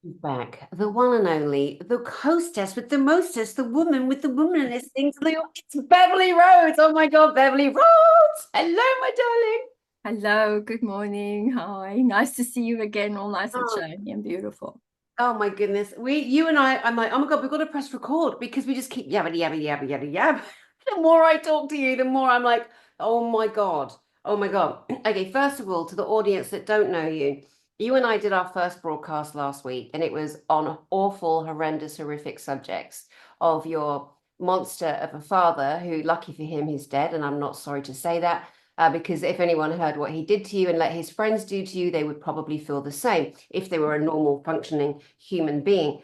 Back, the one and only, the hostess with the mostest, the woman with the womanest things. It's Beverly Rhodes. Oh my God, Beverly Rhodes. Hello, my darling. Hello, good morning. Hi, nice to see you again, all nice and Oh, shiny and beautiful. oh my goodness. You and I'm like, oh my God, we've got to press record because we just keep yabba yabba yabba yabba yabba. The more I talk to you, the more I'm like, oh my God. Oh my God. Okay, first of all, to the audience that don't know you, you and I did our first broadcast last week, and it was on awful, horrendous, horrific subjects of your monster of a father who, lucky for him, he's dead. And I'm not sorry to say that. Because if anyone heard what he did to you and let his friends do to you, they would probably feel the same if they were a normal functioning human being.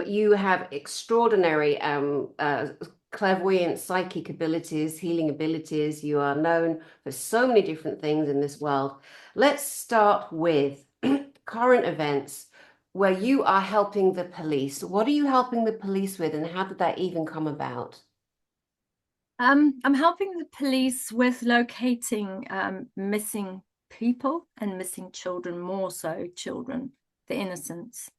You have extraordinary clairvoyant psychic abilities, healing abilities. You are known for so many different things in this world. Let's start with current events where you are helping the police. What are you helping the police with, and how did that even come about? I'm helping the police with locating missing people and missing children, more so children, the innocents.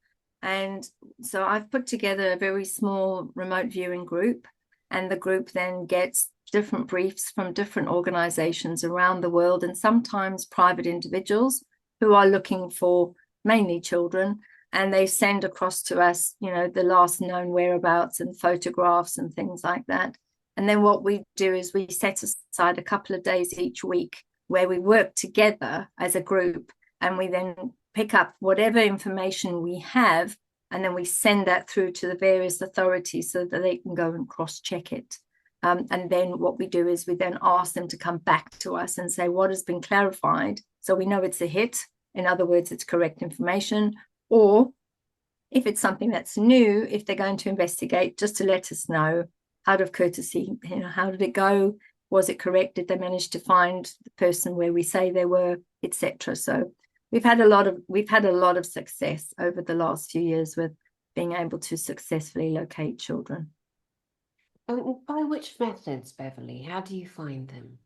And so I've put together a very small remote viewing group, and the group then gets different briefs from different organizations around the world, and sometimes private individuals who are looking for mainly children. And they send across to us, the last known whereabouts and photographs and things like that. And then what we do is we set aside a couple of days each week where we work together as a group, and we then pick up whatever information we have, and then we send that through to the various authorities so that they can go and cross-check it. And then what we do is we then ask them to come back to us and say what has been clarified, so we know it's a hit. In other words, it's correct information. Or if it's something that's new, if they're going to investigate, just to let us know out of courtesy, how did it go? Was it correct? Did they manage to find the person where we say they were, etc.? So we've had a lot of success over the last few years with being able to successfully locate children. By which methods, Beverly? How do you find them?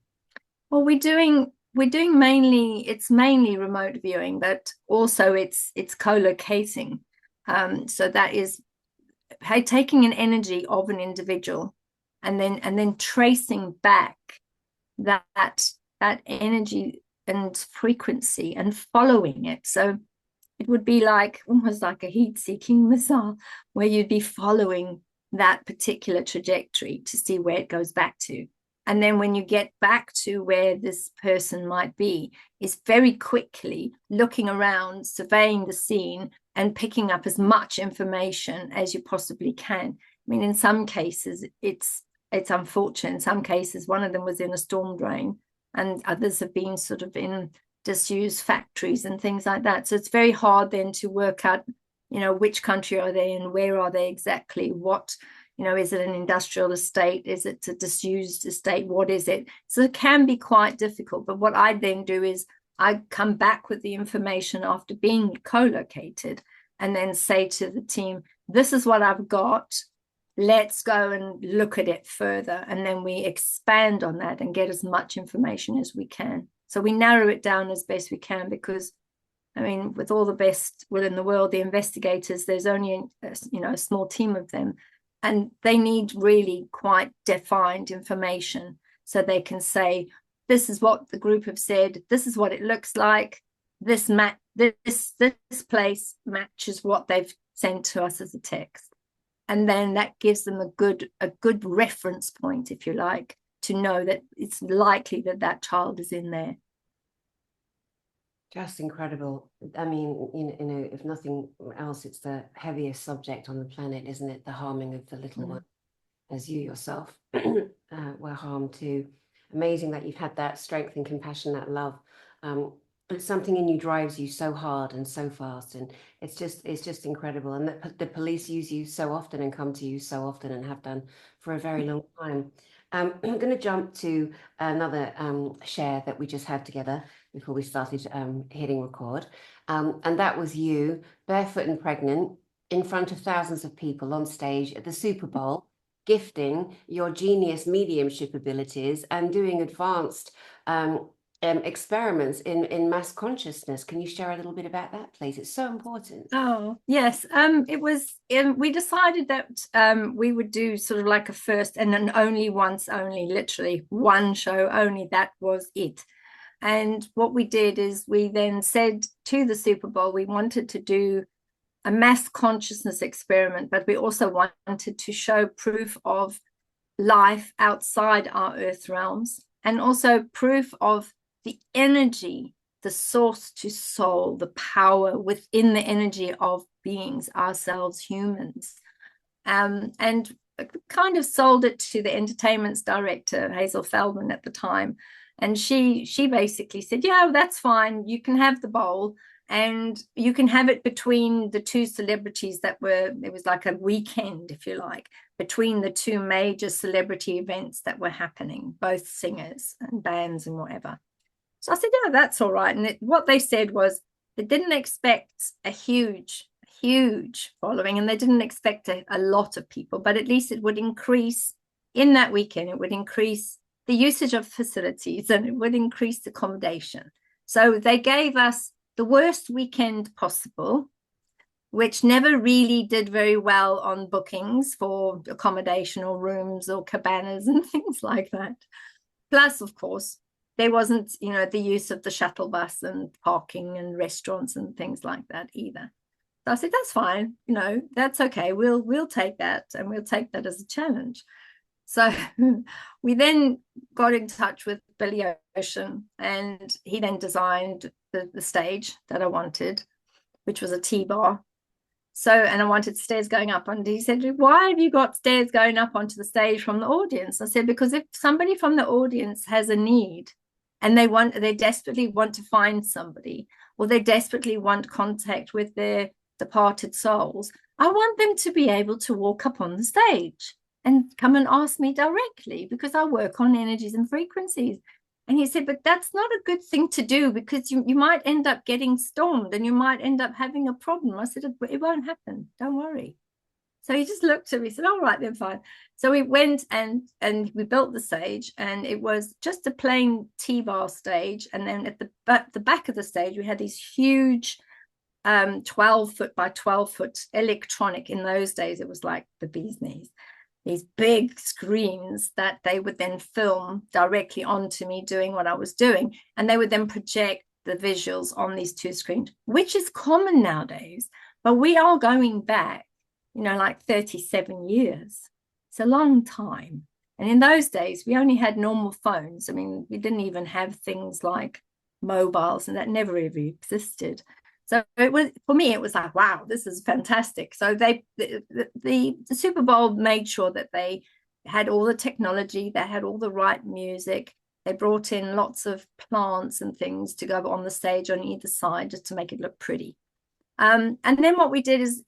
Well, we're doing mainly remote viewing, but also it's co-locating. So that is taking an energy of an individual and then tracing back that that energy and frequency and following it. So it would be like almost like a heat-seeking missile, where you'd be following that particular trajectory to see where it goes back to. And then when you get back to where this person might be, is very quickly looking around, surveying the scene, and picking up as much information as you possibly can. I mean, in some cases, it's unfortunate. In some cases, one of them was in a storm drain, and others have been sort of in disused factories and things like that. So it's very hard then to work out, which country are they in, where are they exactly, what, is it an industrial estate? Is it a disused estate? What is it? So it can be quite difficult. But what I then do is I come back with the information after being co-located and then say to the team, this is what I've got. Let's go and look at it further. And then we expand on that and get as much information as we can. So we narrow it down as best we can, because I mean, with all the best will in the world, the investigators, there's only a small team of them, and they need really quite defined information so they can say, this is what the group have said, this is what it looks like, this place matches what they've sent to us as a text. And then that gives them a good reference point, if you like, to know that it's likely that that child is in there. Just incredible. I mean, if nothing else, it's the heaviest subject on the planet, isn't it? The harming of the little Mm. one, as you yourself were harmed too. Amazing that you've had that strength and compassion, that love. But something in you drives you so hard and so fast, and it's just incredible. And the police use you so often and come to you so often and have done for a very long time. I'm going to jump to another share that we just had together before we started hitting record. And that was you, barefoot and pregnant, in front of thousands of people on stage at the Super Bowl, gifting your genius mediumship abilities and doing advanced experiments in mass consciousness. Can you share a little bit about that, please? It's so important. Oh, yes. It was, we decided that we would do sort of like a first and an only once only, literally one show only. That was it. And what we did is we then said to the Super Bowl, we wanted to do a mass consciousness experiment, but we also wanted to show proof of life outside our earth realms, and also proof of the energy, the source to soul, the power within the energy of beings, ourselves, humans. And kind of sold it to the entertainment's director, Hazel Feldman, at the time. And she basically said, yeah, that's fine. You can have the bowl, and you can have it between the two celebrities that were, it was like a weekend, if you like, between the two major celebrity events that were happening, both singers and bands and whatever. So I said, yeah, that's all right. And what they said was they didn't expect a huge following, and they didn't expect a lot of people, but at least it would increase in that weekend. It would increase the usage of facilities, and it would increase the accommodation. So they gave us the worst weekend possible, which never really did very well on bookings for accommodation or rooms or cabanas and things like that. Plus, of course, there wasn't, you know, the use of the shuttle bus and parking and restaurants and things like that either. So I said, that's fine, you know, that's okay. We'll take that, and we'll take that as a challenge. So we then got in touch with Billy Ocean, and he then designed the stage that I wanted, which was a T-bar. So, and I wanted stairs going up. And he said, why have you got stairs going up onto the stage from the audience? I said, because if somebody from the audience has a need and they desperately want to find somebody, or they desperately want contact with their departed souls, I want them to be able to walk up on the stage and come and ask me directly, because I work on energies and frequencies. And he said, but that's not a good thing to do, because you might end up getting stormed and you might end up having a problem. I said, it won't happen. Don't worry. So he just looked at me and said, all right, then fine. So we went and we built the stage, and it was just a plain T-bar stage. And then at the back of the stage, we had these huge 12-foot by 12-foot electronic. In those days, it was like the bee's knees. These big screens that they would then film directly onto me doing what I was doing. And they would then project the visuals on these two screens, which is common nowadays. But we are going back, you know, like 37 years. It's a long time. And in those days, we only had normal phones. I mean, we didn't even have things like mobiles, and that never ever existed. So it was, for me, it was like, wow, this is fantastic. So the Super Bowl made sure that they had all the technology, they had all the right music. They brought in lots of plants and things to go on the stage on either side, just to make it look pretty. And then what we did is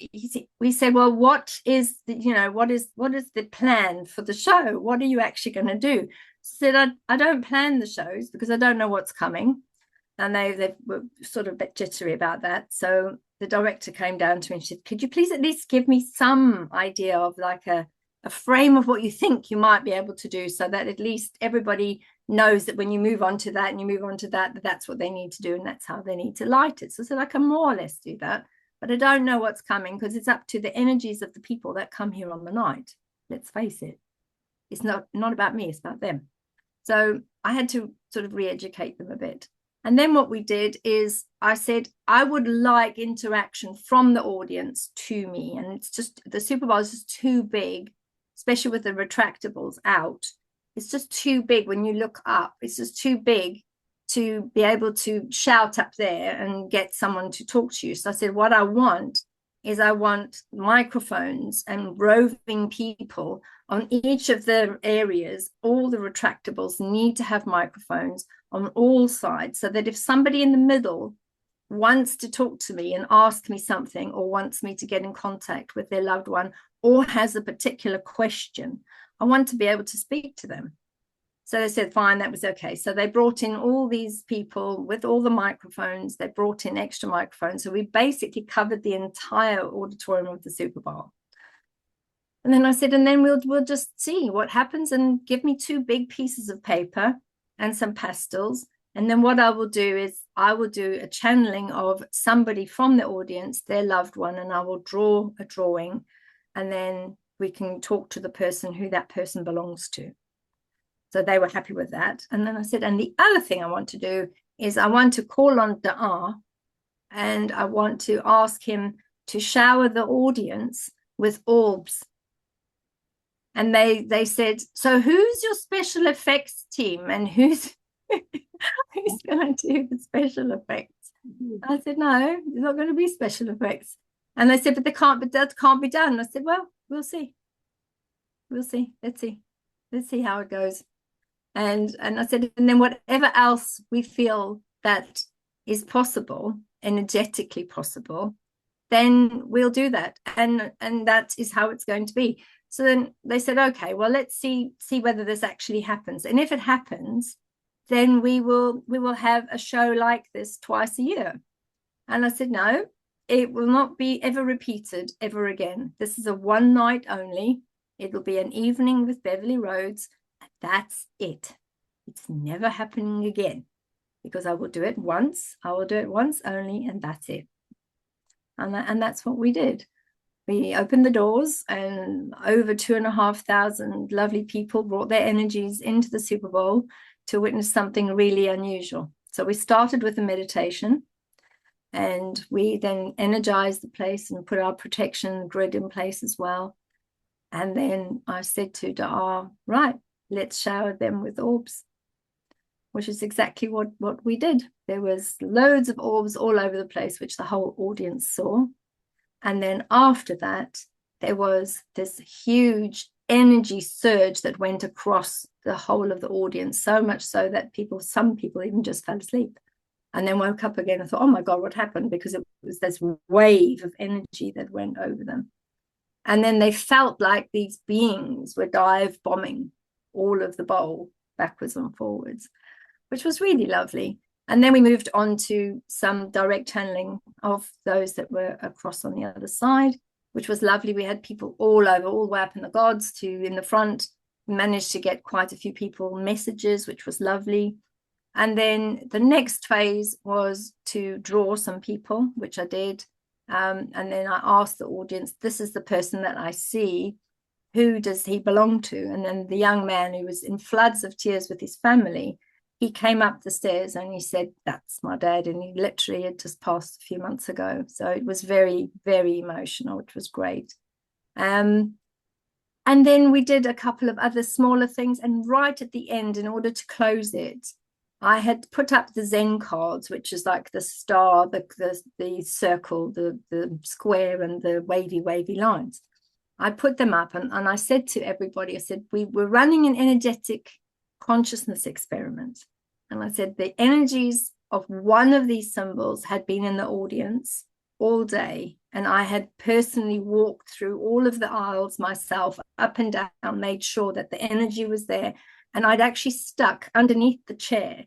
we said, well, what is the plan for the show? What are you actually going to do? Said, I don't plan the shows because I don't know what's coming. And they were sort of a bit jittery about that. So the director came down to me and said, could you please at least give me some idea of like a frame of what you think you might be able to do, so that at least everybody knows that when you move on to that and you move on to that, that's what they need to do and that's how they need to light it. So I said, I can more or less do that, but I don't know what's coming, because it's up to the energies of the people that come here on the night. Let's face it. It's not about me, it's about them. So I had to sort of re-educate them a bit. And then what we did is I said, I would like interaction from the audience to me. And it's just, the Super Bowl is just too big, especially with the retractables out. It's just too big when you look up. It's just too big to be able to shout up there and get someone to talk to you. So I said, what I want is I want microphones and roving people on each of the areas. All the retractables need to have microphones on all sides, so that if somebody in the middle wants to talk to me and ask me something, or wants me to get in contact with their loved one, or has a particular question, I want to be able to speak to them. So they said, fine, that was okay. So they brought in all these people with all the microphones. They brought in extra microphones. So we basically covered the entire auditorium of the Super Bowl. And then I said, and then we'll just see what happens, and give me 2 big pieces of paper and some pastels, And then what I will do is I will do a channeling of somebody from the audience, their loved one, and I will draw a drawing, and then we can talk to the person who that person belongs to. So they were happy with that. And then I said, and the other thing I want to do is I want to call on Dahar, and I want to ask him to shower the audience with orbs. And they said, so who's your special effects team, and who's who's going to do the special effects? I said, no, there's not going to be special effects. And they said, but that can't be done. I said, well, we'll see. Let's see how it goes. And I said, and then whatever else we feel that is possible, energetically possible, then we'll do that. And that is how it's going to be. So then they said, okay, well, let's see whether this actually happens. And if it happens, then we will have a show like this twice a year. And I said, no, it will not be ever repeated ever again. This is a one night only. It'll be an evening with Beverli Rhodes. And that's it. It's never happening again, because I will do it once. I will do it once only, and that's it. And that's what we did. We opened the doors, and over 2,500 lovely people brought their energies into the Super Bowl to witness something really unusual. So we started with a meditation, and we then energized the place and put our protection grid in place as well. And then I said to Dahar, right, let's shower them with orbs, which is exactly what we did. There was loads of orbs all over the place, which the whole audience saw. And then after that, there was this huge energy surge that went across the whole of the audience, so much so that some people even just fell asleep and then woke up again and thought, oh my God, what happened? Because it was this wave of energy that went over them. And then they felt like these beings were dive bombing all of the bowl backwards and forwards, which was really lovely. And then we moved on to some direct channeling of those that were across on the other side, which was lovely. We had people all over, all the way up in the gods to in the front. We managed to get quite a few people messages, which was lovely. And then the next phase was to draw some people, which I did. And then I asked the audience, this is the person that I see. Who does he belong to? And then the young man, who was in floods of tears with his family, he came up the stairs and he said, that's my dad. And he literally had just passed a few months ago. So it was very, very emotional, which was great. And then we did a couple of other smaller things. And right at the end, in order to close it, I had put up the Zen cards, which is like the star, the circle, the square, and the wavy lines. I put them up and I said to everybody, I said, we were running an energetic consciousness experiment. And I said, the energies of one of these symbols had been in the audience all day. And I had personally walked through all of the aisles myself, up and down, made sure that the energy was there. And I'd actually stuck underneath the chair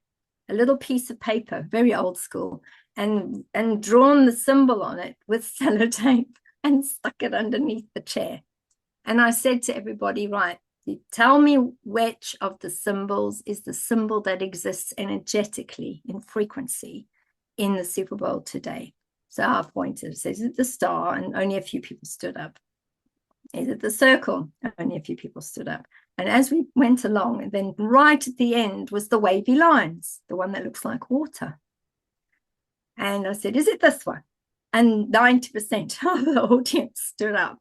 a little piece of paper, very old school, and drawn the symbol on it with sellotape and stuck it underneath the chair. And I said to everybody, right, tell me which of the symbols is the symbol that exists energetically in frequency in the Super Bowl today. So I pointed, says, is it the star? And only a few people stood up. Is it the circle? Only a few people stood up. And as we went along, and then right at the end was the wavy lines, the one that looks like water. And I said, is it this one? And 90% of the audience stood up.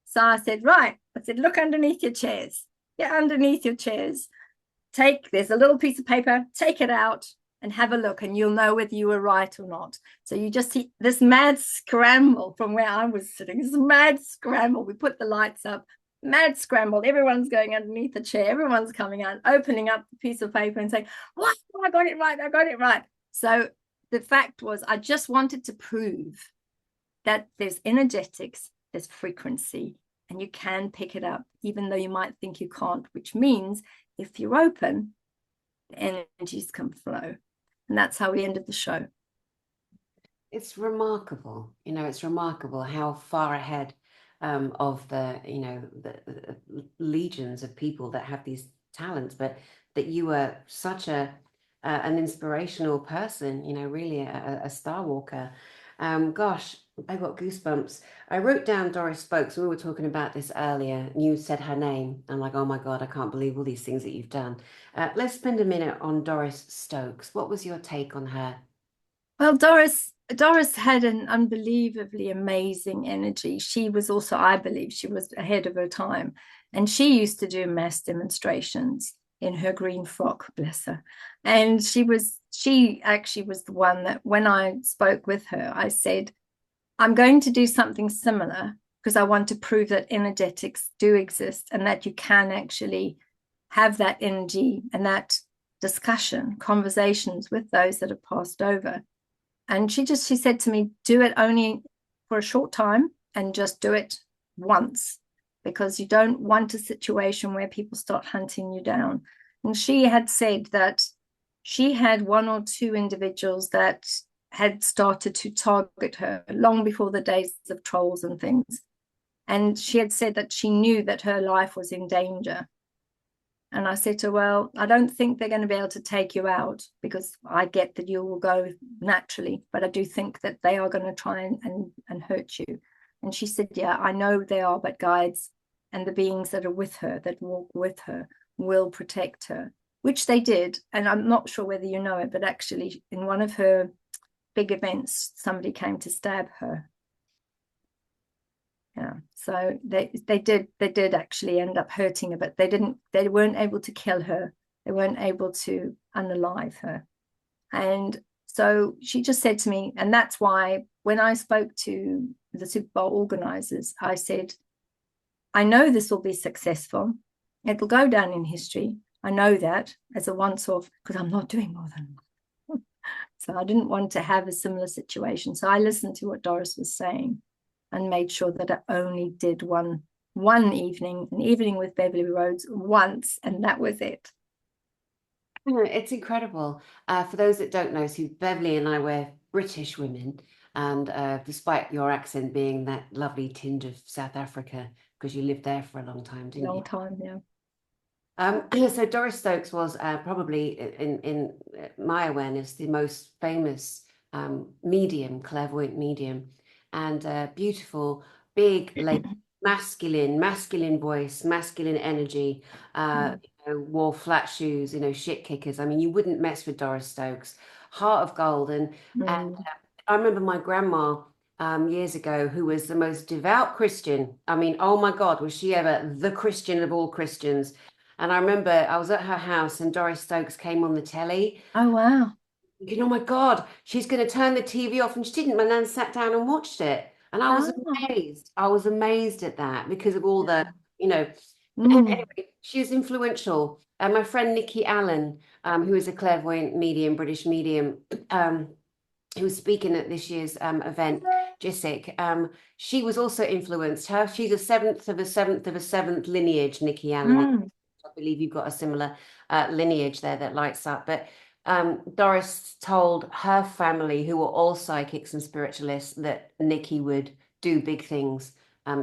So I said, right. I said, look underneath your chairs. Get underneath your chairs. There's a little piece of paper, take it out and have a look, and you'll know whether you were right or not. So you just see this mad scramble from where I was sitting, this mad scramble. We put the lights up, mad scramble. Everyone's going underneath the chair. Everyone's coming out, opening up the piece of paper and saying, what? Oh, I got it right. I got it right. So the fact was, I just wanted to prove that there's energetics, there's frequency, and you can pick it up, even though you might think you can't, which means if you're open, the energies can flow. And that's how we ended the show. It's remarkable, it's remarkable how far ahead of the legions of people that have these talents, but that you were such a an inspirational person, you know, really a star walker. Gosh, I got goosebumps. I wrote down Doris Stokes. We were talking about this earlier, and you said her name. I'm like, oh my God, I can't believe all these things that you've done. Let's spend a minute on Doris Stokes. What was your take on her? Well, Doris had an unbelievably amazing energy. She was also, I believe, she was ahead of her time. And she used to do mass demonstrations in her green frock, bless her. And she actually was the one that when I spoke with her, I said, I'm going to do something similar because I want to prove that energetics do exist and that you can actually have that energy and that discussion, conversations with those that have passed over. And she said to me, do it only for a short time and just do it once, because you don't want a situation where people start hunting you down. And she had said that she had one or two individuals that had started to target her long before the days of trolls and things. And she had said that she knew that her life was in danger. And I said to her, well, I don't think they're going to be able to take you out, because I get that you will go naturally, but I do think that they are going to try and hurt you. And she said, yeah, I know they are, but guides and the beings that are with her, that walk with her, will protect her, which they did. And I'm not sure whether you know it, but actually in one of her big events, somebody came to stab her. Yeah, so they did actually end up hurting her, but they weren't able to kill her. They weren't able to unalive her. And so she just said to me, and that's why when I spoke to the Super Bowl organizers, I said, I know this will be successful. It will go down in history. I know that as a once off, because I'm not doing more than one. So I didn't want to have a similar situation. So I listened to what Doris was saying and made sure that I only did one evening, an evening with Beverli Rhodes once, and that was it. It's incredible. For those that don't know, so Beverly and I were British women, and despite your accent being that lovely tinge of South Africa, because you lived there for a long time, didn't you? Long time, yeah. So Doris Stokes was probably, in my awareness, the most famous medium, clairvoyant medium, and beautiful, big, like masculine voice, masculine energy. You know, wore flat shoes, you know, shit kickers. I mean, you wouldn't mess with Doris Stokes. Heart of gold, and I remember my grandma years ago, who was the most devout Christian. I mean, oh my God, was she ever the Christian of all Christians? And I remember I was at her house and Doris Stokes came on the telly. Oh, wow. Thinking, oh my God, she's going to turn the TV off. And she didn't. My nan sat down and watched it. And I was Oh, amazed. I was amazed at that because of all the, yeah. you know, Mm. anyway, she was influential. And my friend Nikki Allen, who is a clairvoyant medium, British medium, um, who was speaking at this year's event, JISIC, she was also influenced. She's a seventh of a seventh of a seventh lineage, Nikki Allen. Mm. I believe you've got a similar lineage there that lights up. But Doris told her family, who were all psychics and spiritualists, that Nikki would do big things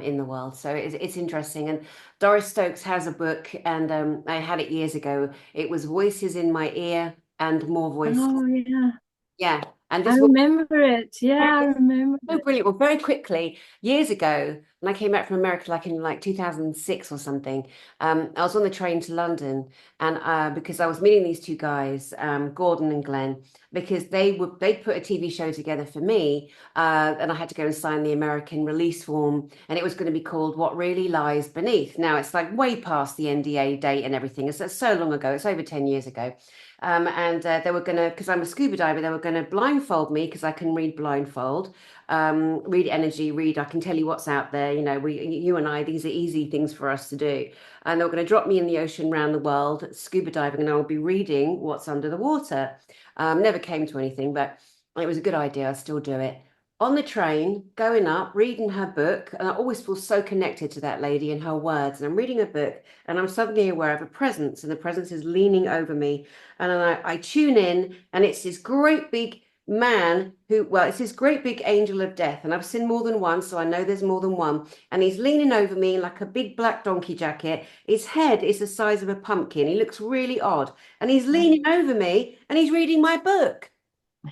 in the world. So it's interesting. And Doris Stokes has a book, and I had it years ago. It was Voices in My Ear and More Voices. Oh, yeah. Yeah. And I this will remember it. Yeah, I remember so it. brilliant. Well, very quickly, years ago, when I came back from America, like in like 2006 or something, I was on the train to London, and because I was meeting these two guys, Gordon and Glenn, because they put a TV show together for me, and I had to go and sign the American release form, and it was going to be called What Really Lies Beneath. Now it's like way past the NDA date and everything. It's so long ago. It's over 10 years ago. And they were going to, because I'm a scuba diver, they were going to blindfold me because I can read blindfold, read energy, I can tell you what's out there. You know, you and I, these are easy things for us to do. And they were going to drop me in the ocean around the world, scuba diving, and I will be reading what's under the water. Never came to anything, but it was a good idea. I still do it. On the train, going up, reading her book, and I always feel so connected to that lady and her words. And I'm reading a book, and I'm suddenly aware of a presence, and the presence is leaning over me. And I tune in, and it's this great big man who, well, it's this great big angel of death, and I've seen more than one, so I know there's more than one. And he's leaning over me in like a big black donkey jacket. His head is the size of a pumpkin. He looks really odd, and he's leaning over me, and he's reading my book.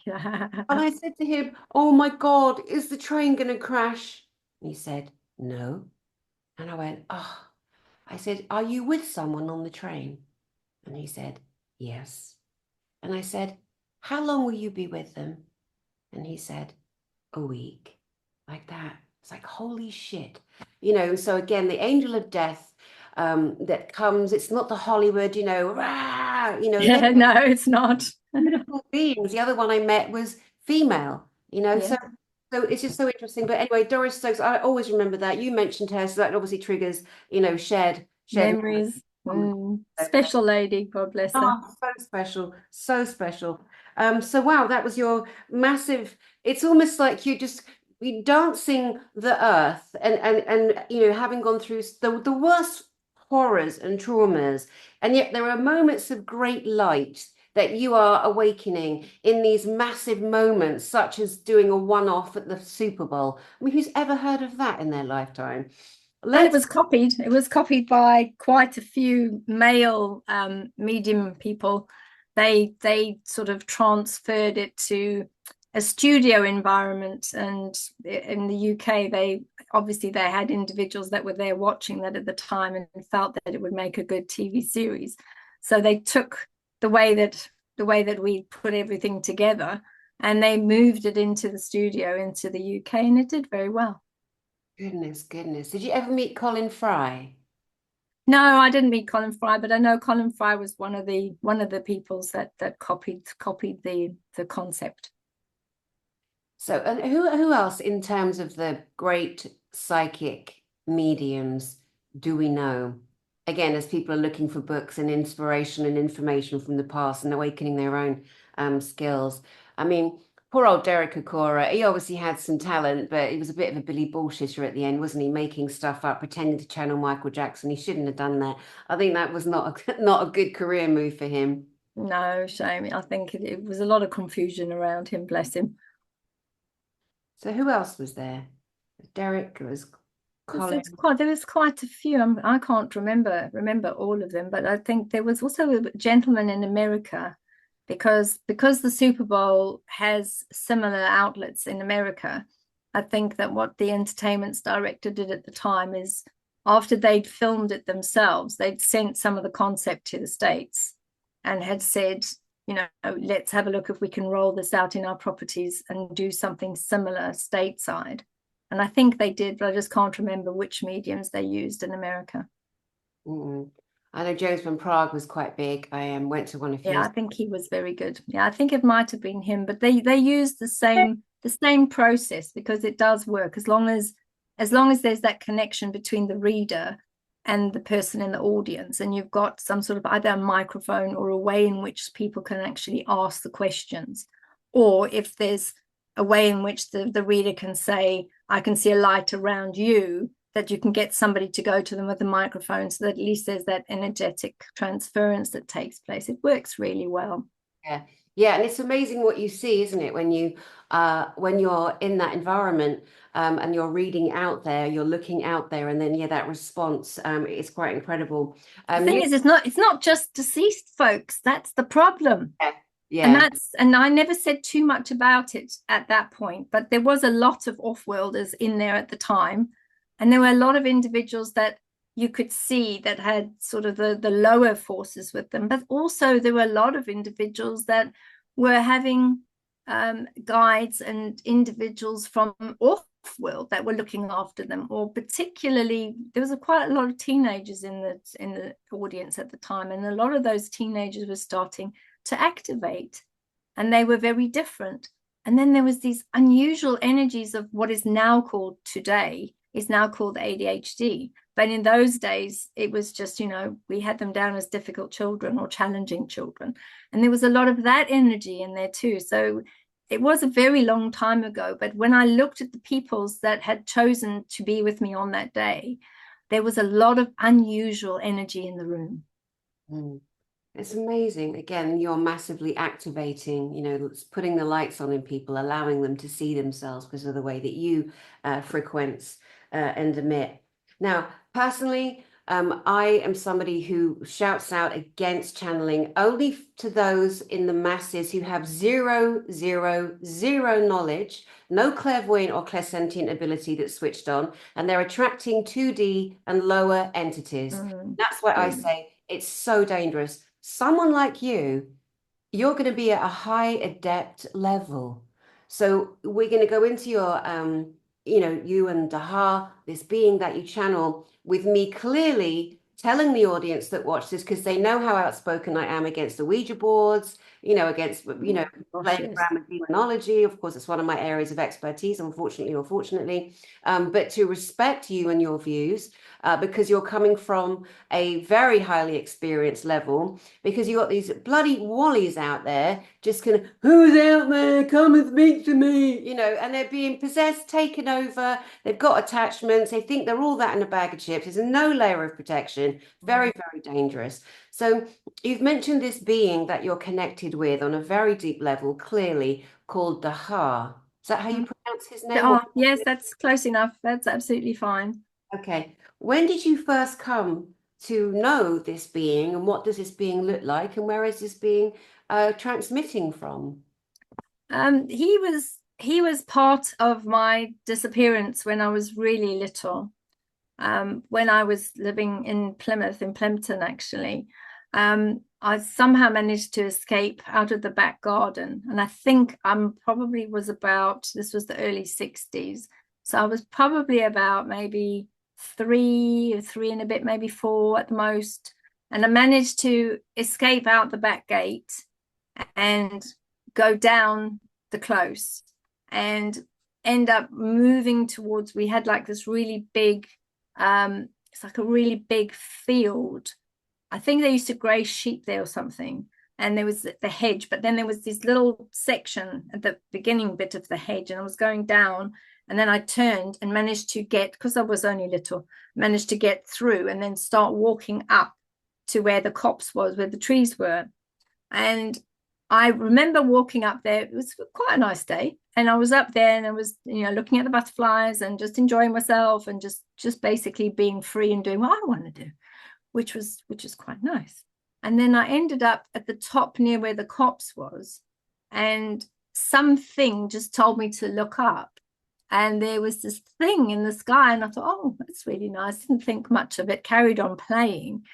And I said to him, "Oh my God, is the train going to crash?" And he said, "No." And I went, "Oh." I said, "Are you with someone on the train?" And he said, "Yes." And I said, "How long will you be with them?" And he said, "A week." Like that. It's like, holy shit. So again, the angel of death that comes, it's not the Hollywood, rah, they're Yeah, no, it's not. beautiful beings. The other one I met was female, Yeah, so it's just so interesting. But anyway, Doris Stokes, I always remember that. You mentioned her, so that obviously triggers, shared memories. memories. Special lady, God bless her. Oh, so special, so special. So wow, that was your massive. It's almost like you dancing the earth, and having gone through the worst horrors and traumas, and yet there are moments of great light that you are awakening in these massive moments, such as doing a one-off at the Super Bowl. I mean, who's ever heard of that in their lifetime? And it Let's was copied. It was copied by quite a few male medium people. They sort of transferred it to a studio environment, and in the UK, they had individuals that were there watching that at the time and felt that it would make a good TV series. So they took the way that we put everything together, and they moved it into the studio into the UK, and it did very well. Goodness, goodness. Did you ever meet Colin Fry? No, I didn't meet Colin Fry, but I know Colin Fry was one of the peoples that copied the concept. So, and who else in terms of the great psychic mediums do we know? Again, as people are looking for books and inspiration and information from the past and awakening their own skills. I mean, poor old Derek Okora, he obviously had some talent, but he was a bit of a Billy bullshitter at the end, wasn't he? Making stuff up, pretending to channel Michael Jackson. He shouldn't have done that. I think that was not a good career move for him. No, shame. I think it was a lot of confusion around him, bless him. So who else was there? Derek, there was Colin. There was quite a few. I can't remember all of them, but I think there was also a gentleman in America, because the Super Bowl has similar outlets in America. I think that what the entertainment's director did at the time is, after they'd filmed it themselves, they'd sent some of the concept to the States and had said, let's have a look if we can roll this out in our properties and do something similar stateside. And I think they did, but I just can't remember which mediums they used in America. Mm-mm. I know James from Prague was quite big. I went to one of Yeah, his. I think he was very good. Yeah, I think it might have been him, but they used the same process, because it does work as long as there's that connection between the reader and the person in the audience, and you've got some sort of either a microphone or a way in which people can actually ask the questions, or if there's a way in which the reader can say, I can see a light around you, that you can get somebody to go to them with a microphone, so that at least there's that energetic transference that takes place. It works really well. Yeah, yeah, and it's amazing what you see, isn't it? When you're in that environment, and you're reading out there, you're looking out there, and then yeah, that response is quite incredible. The thing You is, it's not just deceased folks. That's the problem. yeah, And yeah, and I never said too much about it at that point, but there was a lot of off-worlders in there at the time. And there were a lot of individuals that you could see that had sort of the lower forces with them. But also there were a lot of individuals that were having guides and individuals from off-world that were looking after them. Or particularly, there was quite a lot of teenagers in the audience at the time. And a lot of those teenagers were starting to activate, and they were very different. And then there was these unusual energies of what is now called ADHD, but in those days it was just, we had them down as difficult children or challenging children, and there was a lot of that energy in there too. So it was a very long time ago, but when I looked at the peoples that had chosen to be with me on that day, there was a lot of unusual energy in the room. Mm. It's amazing. Again, you're massively activating, it's putting the lights on in people, allowing them to see themselves because of the way that you frequence and emit. Now, personally, I am somebody who shouts out against channeling only to those in the masses who have zero, zero, zero knowledge, no clairvoyant or clairsentient ability that's switched on, and they're attracting 2D and lower entities. That's why I True. say it's so dangerous. Someone like you're going to be at a high adept level. So we're going to go into your, you and Dahar, this being that you channel, with me clearly telling the audience that watch this because they know how outspoken I am against the Ouija boards, against, Gosh, playing yes. around with demonology. Of course, it's one of my areas of expertise, unfortunately or fortunately. But to respect you and your views, because you're coming from a very highly experienced level, because you got these bloody wallies out there just kind of, who's out there? Come and speak to me, and they're being possessed, taken over. They've got attachments. They think they're all that in a bag of chips. There's no layer of protection. Very, very dangerous. So you've mentioned this being that you're connected with on a very deep level, clearly called Dahar. Is that how you pronounce his name? Oh, yes, that's close enough. That's absolutely fine. Okay. When did you first come to know this being, and what does this being look like, and where is this being transmitting from? He was part of my disappearance when I was really little. When I was living in Plymouth, in Plympton, actually. I somehow managed to escape out of the back garden. And I think I'm probably was about, this was the early 60s. So I was probably about maybe three and a bit, maybe four at the most. And I managed to escape out the back gate and go down the close and end up moving towards, we had like this really big, it's like a really big field. I think they used to graze sheep there or something. And there was the hedge, but then there was this little section at the beginning bit of the hedge, and I was going down, and then I turned and managed to get, because I was only little, managed to get through and then start walking up to where the copse was, where the trees were. And I remember walking up there. It was quite a nice day, and I was up there and I was, looking at the butterflies and just enjoying myself and just basically being free and doing what I want to do, which was quite nice. And then I ended up at the top near where the copse was, and something just told me to look up. And there was this thing in the sky, and I thought, oh, that's really nice. Didn't think much of it, carried on playing.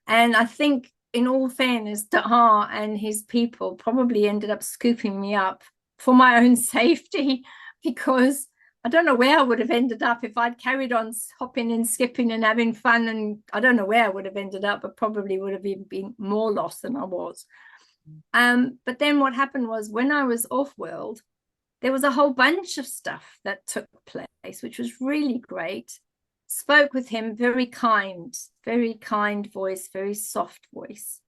And I think, in all fairness, Dahar and his people probably ended up scooping me up for my own safety, because I don't know where I would have ended up if I'd carried on hopping and skipping and having fun. And I don't know where I would have ended up, but probably would have even been more lost than I was. But then what happened was, when I was off world, there was a whole bunch of stuff that took place, which was really great. Spoke with him, very kind voice, very soft voice.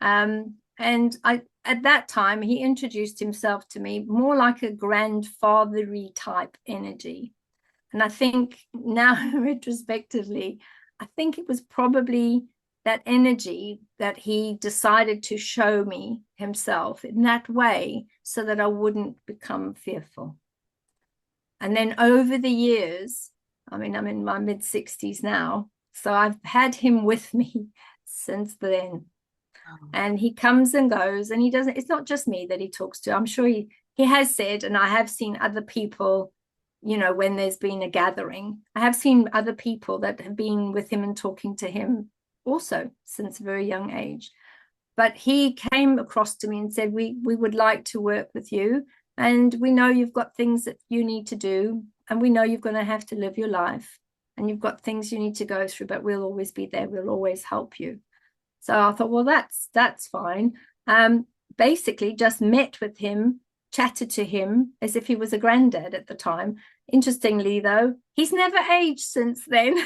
And at that time, he introduced himself to me more like a grandfatherly type energy. And I think now, retrospectively, I think it was probably that energy that he decided to show me himself in that way so that I wouldn't become fearful. And then over the years, I mean, I'm in my mid 60s now, so I've had him with me since then. And he comes and goes, and he doesn't, it's not just me that he talks to. I'm sure he has said, and I have seen other people, when there's been a gathering, I have seen other people that have been with him and talking to him also since a very young age. But he came across to me and said, we would like to work with you. And we know you've got things that you need to do. And we know you're going to have to live your life. And you've got things you need to go through, but we'll always be there. We'll always help you. So I thought, well, that's fine. Basically just met with him, chatted to him as if he was a granddad at the time. Interestingly, though, he's never aged since then.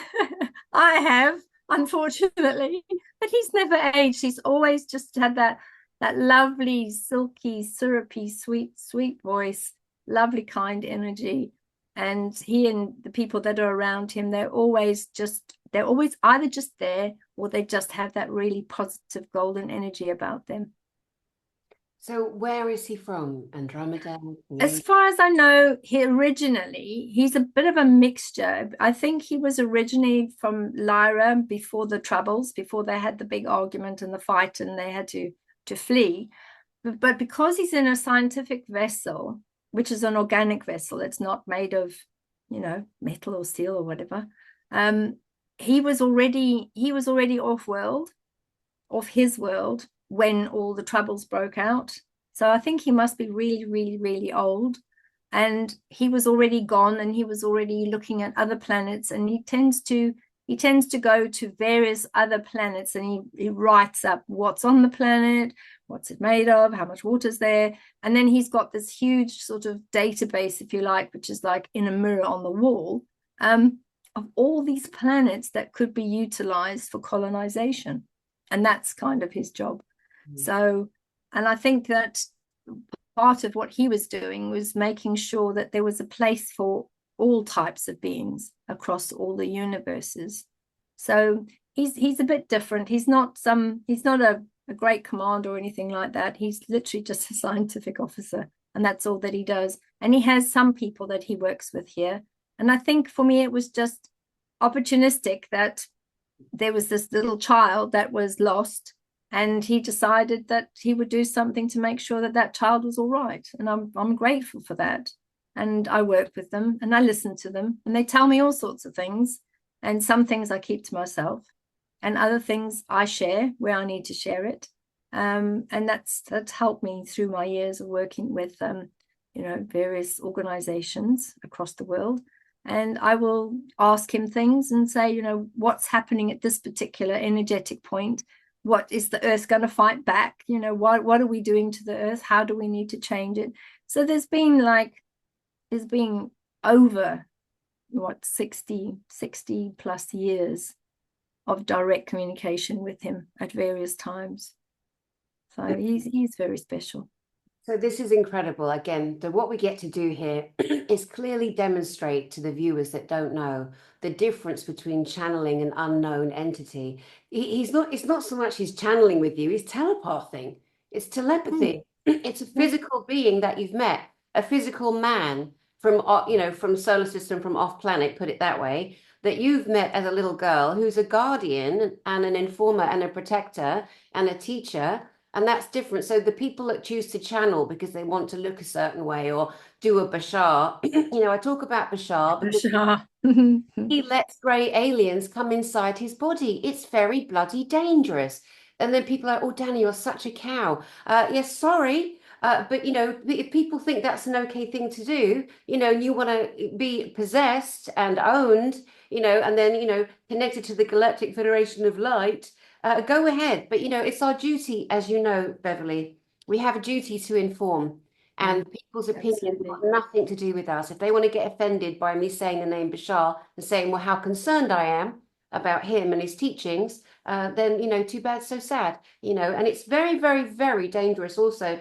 I have, unfortunately, but he's never aged. He's always just had that lovely, silky, syrupy, sweet voice, lovely, kind energy. And he and the people that are around him, they're always just they're always either just there, or they just have that really positive golden energy about them. So where is he from? Andromeda? As far as I know, he's a bit of a mixture. I think he was originally from Lyra before the Troubles, before they had the big argument and the fight, and they had to flee. But because he's in a scientific vessel, which is an organic vessel, it's not made of, metal or steel or whatever. He was already off his world when all the troubles broke out. So I think he must be really, really, really old. And he was already gone, and he was already looking at other planets, and he tends to go to various other planets, and he writes up what's on the planet, what's it made of, how much water's there. And then he's got this huge sort of database, if you like, which is like in a mirror on the wall, of all these planets that could be utilized for colonization. And that's kind of his job. So, and I think that part of what he was doing was making sure that there was a place for all types of beings across all the universes. So he's a bit different. He's not a great commander or anything like that. He's literally just a scientific officer, and that's all that he does. And he has some people that he works with here. And I think for me, it was just opportunistic that there was this little child that was lost, and he decided that he would do something to make sure that that child was all right. And I'm grateful for that. And I work with them, and I listen to them, and they tell me all sorts of things. And some things I keep to myself, and other things I share where I need to share it. And that's helped me through my years of working with various organizations across the world. And I will ask him things and say, what's happening at this particular energetic point? What is the earth going to fight back? What are we doing to the earth? How do we need to change it? So there's been over 60 plus years of direct communication with him at various times. So he's very special. So this is incredible. Again, what we get to do here is clearly demonstrate to the viewers that don't know the difference between channeling an unknown entity. It's not so much he's channeling with you, he's telepathing. It's telepathy. It's a physical being that you've met, a physical man from solar system, from off planet, put it that way, that you've met as a little girl, who's a guardian and an informer and a protector and a teacher. And that's different. So the people that choose to channel because they want to look a certain way or do a Bashar, I talk about Bashar because he lets grey aliens come inside his body. It's very bloody dangerous. And then people are like, oh, Danny, you're such a cow. Yes, sorry. But, if people think that's an okay thing to do, and you want to be possessed and owned, and then, connected to the Galactic Federation of Light, go ahead. But, it's our duty, as you know, Beverly, we have a duty to inform, and people's opinions got nothing to do with us. If they want to get offended by me saying the name Bashar and saying, well, how concerned I am about him and his teachings, then, too bad, so sad, and it's very, very, very dangerous also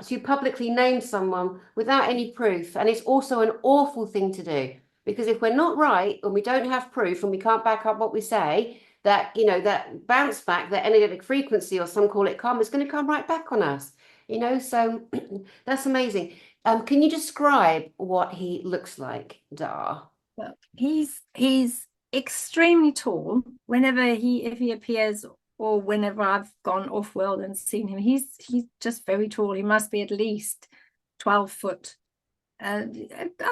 to publicly name someone without any proof. And it's also an awful thing to do, because if we're not right and we don't have proof and we can't back up what we say, that that bounce back, that energetic frequency, or some call it karma, is going to come right back on us, so that's amazing. Can you describe what he looks like, Dahar? Well, he's extremely tall. If he appears, or whenever I've gone off world and seen him, he's just very tall. He must be at least 12 foot. I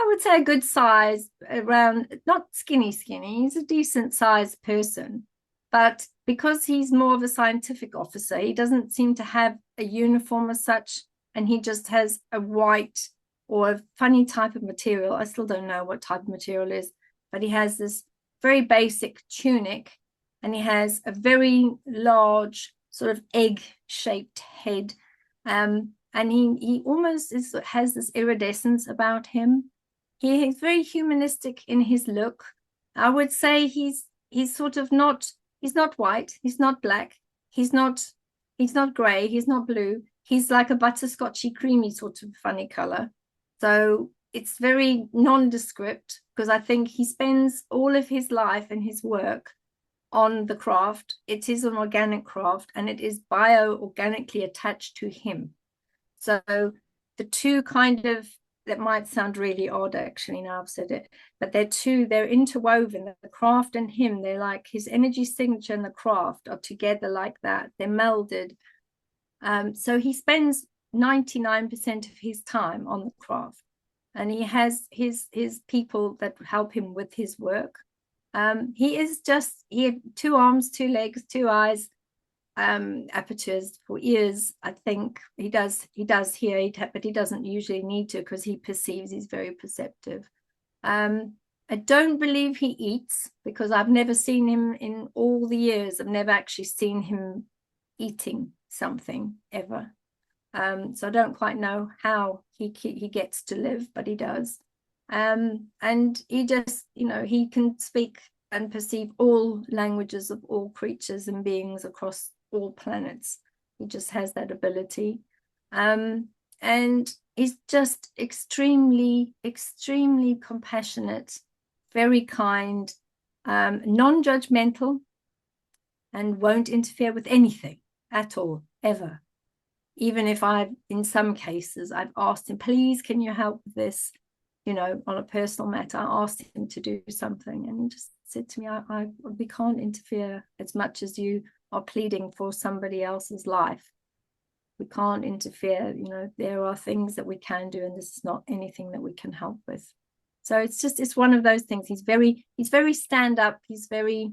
would say a good size, around, not skinny. He's a decent sized person. But because he's more of a scientific officer, he doesn't seem to have a uniform as such, and he just has a white or a funny type of material. I still don't know what type of material it is, but he has this very basic tunic, and he has a very large sort of egg-shaped head. And he almost has this iridescence about him. He's very humanistic in his look. I would say he's sort of not, he's not white, he's not black, he's not gray, he's not blue. He's like a butterscotchy, creamy sort of funny color. So it's very nondescript, because I think he spends all of his life and his work on the craft. It is an organic craft, and it is bioorganically attached to him. So the two kind of, that might sound really odd actually now I've said it, but they're interwoven, the craft and him. They're like his energy signature and the craft are together like that. They're melded. So he spends 99% of his time on the craft, and he has his people that help him with his work. He had 2 arms, 2 legs, 2 eyes, apertures for ears. I think he does hear, but he doesn't usually need to, because he perceives, he's very perceptive. I don't believe he eats, because I've never seen him in all the years. I've never actually seen him eating something ever. So I don't quite know how he gets to live, but he does. And he just, he can speak and perceive all languages of all creatures and beings across all planets. He just has that ability. And he's just extremely, extremely compassionate, very kind, non-judgmental, and won't interfere with anything at all, ever. Even if in some cases, I've asked him, please, can you help with this? On a personal matter, I asked him to do something, and he just said to me, we can't interfere. As much as you are pleading for somebody else's life, we can't interfere. There are things that we can do, and this is not anything that we can help with. So it's one of those things. He's very stand up. He's very,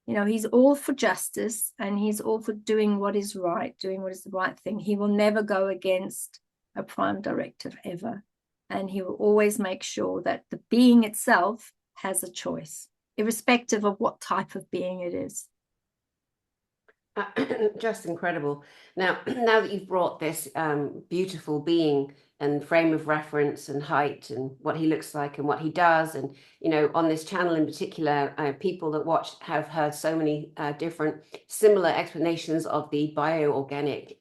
he's all for justice, and he's all for doing what is right, doing what is the right thing. He will never go against a prime directive ever. And he will always make sure that the being itself has a choice, irrespective of what type of being it is. Just incredible. Now that you've brought this beautiful being and frame of reference and height and what he looks like and what he does, and on this channel in particular, people that watch have heard so many different similar explanations of the bioorganic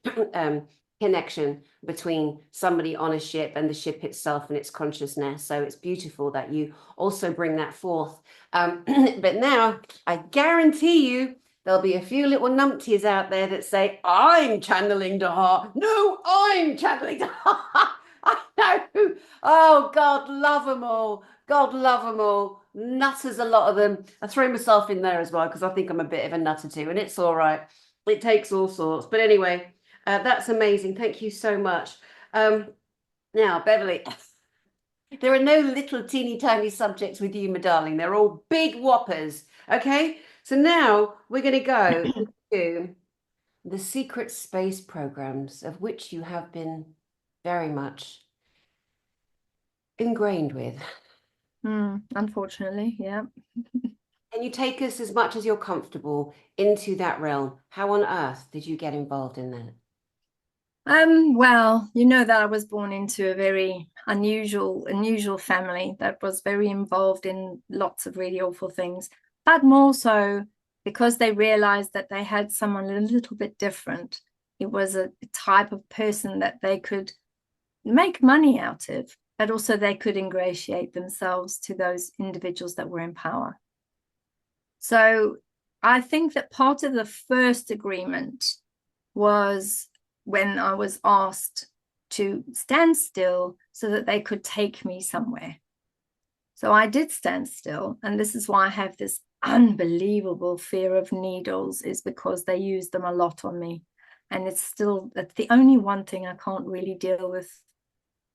connection between somebody on a ship and the ship itself and its consciousness. So it's beautiful that you also bring that forth. But now I guarantee you there'll be a few little numpties out there that say, I'm channeling Dahar. No, I'm channeling Dahar. I know. Oh, God love them all. God love them all. Nutters, a lot of them. I throw myself in there as well, because I think I'm a bit of a nutter too, and it's all right. It takes all sorts. But anyway, that's amazing. Thank you so much. Now, Beverly, there are no little teeny tiny subjects with you, my darling. They're all big whoppers. Okay, so now we're going to go into the secret space programs, of which you have been very much ingrained with. Unfortunately, yeah. Can you take us, as much as you're comfortable, into that realm? How on earth did you get involved in that? Well, that I was born into a very unusual family that was very involved in lots of really awful things, but more so because they realized that they had someone a little bit different. It was a type of person that they could make money out of, but also they could ingratiate themselves to those individuals that were in power. So I think that part of the first agreement was when I was asked to stand still so that they could take me somewhere. So I did stand still, and this is why I have this unbelievable fear of needles, is because they use them a lot on me. And that's the only one thing I can't really deal with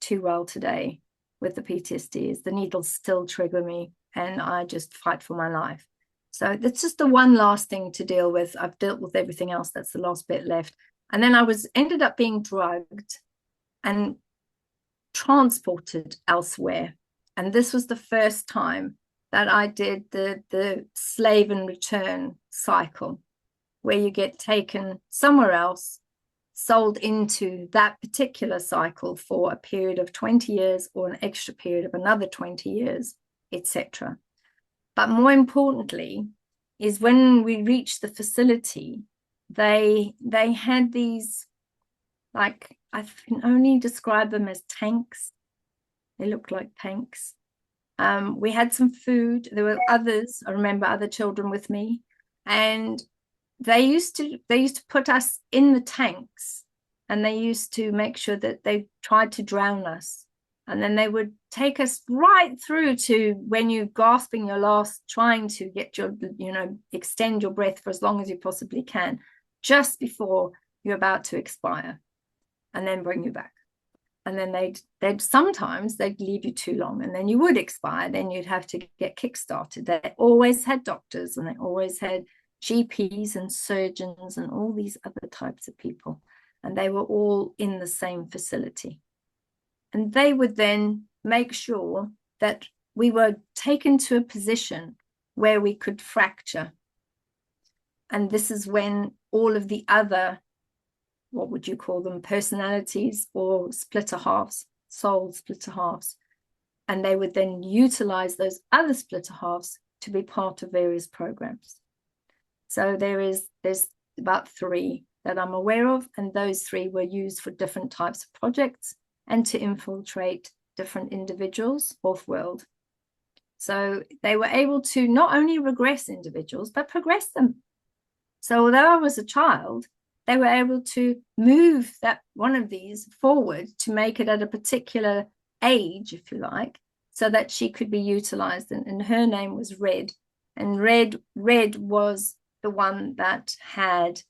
too well today with the PTSD, is the needles still trigger me, and I just fight for my life. So that's just the one last thing to deal with. I've dealt with everything else. That's the last bit left. And then I ended up being drugged and transported elsewhere. And this was the first time that I did the slave and return cycle, where you get taken somewhere else, sold into that particular cycle for a period of 20 years or an extra period of another 20 years, etc. But more importantly is when we reached the facility, they had these, like, I can only describe them as tanks. They looked like tanks. We had some food. There were others. I remember other children with me. And they used to put us in the tanks, and they used to make sure that they tried to drown us. And then they would take us right through to when you're gasping your last, trying to get your, extend your breath for as long as you possibly can, just before you're about to expire, and then bring you back. And then they'd sometimes they'd leave you too long, and then you would expire. Then you'd have to get kickstarted. They always had doctors, and they always had GPs and surgeons and all these other types of people. And they were all in the same facility. And they would then make sure that we were taken to a position where we could fracture. And this is when all of the other, what would you call them, personalities or splitter halves, soul splitter halves. And they would then utilize those other splitter halves to be part of various programs. So there's about 3 that I'm aware of, and those 3 were used for different types of projects and to infiltrate different individuals off-world. So they were able to not only regress individuals, but progress them. So although I was a child, they were able to move that one of these forward to make it at a particular age, if you like, so that she could be utilized. And her name was Red. And Red was the one that had,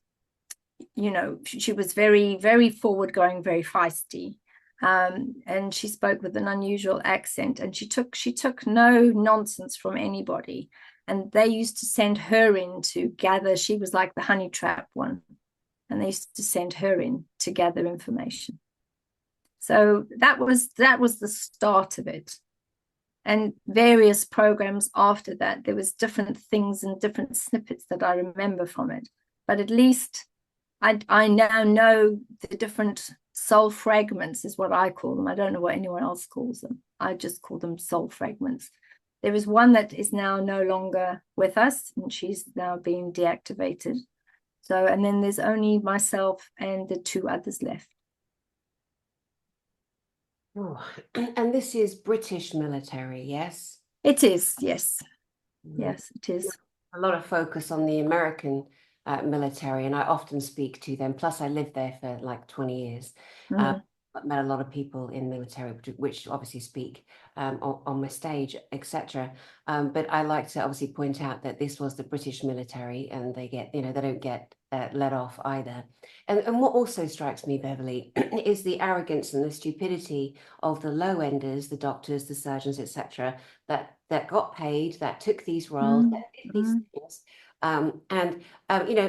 she was very, very forward going, very feisty. And she spoke with an unusual accent, and she took no nonsense from anybody. And they used to send her in to gather. She was like the honey trap one, and they used to send her in to gather information. So that was the start of it. And various programs after that, there was different things and different snippets that I remember from it. But at least I now know the different soul fragments, is what I call them. I don't know what anyone else calls them. I just call them soul fragments. There is one that is now no longer with us, and she's now being deactivated. So, and then there's only myself and the 2 others left. Oh, and this is British military, yes? It is, yes. Yes, it is. A lot of focus on the American military, and I often speak to them. Plus, I lived there for like 20 years. I've met a lot of people in military, which obviously speak on my stage, etc. But I like to obviously point out that this was the British military, and they get, they don't get let off either. And what also strikes me, Beverly, is the arrogance and the stupidity of the low enders, the doctors, the surgeons, etc., that got paid, that took these roles, that did these things.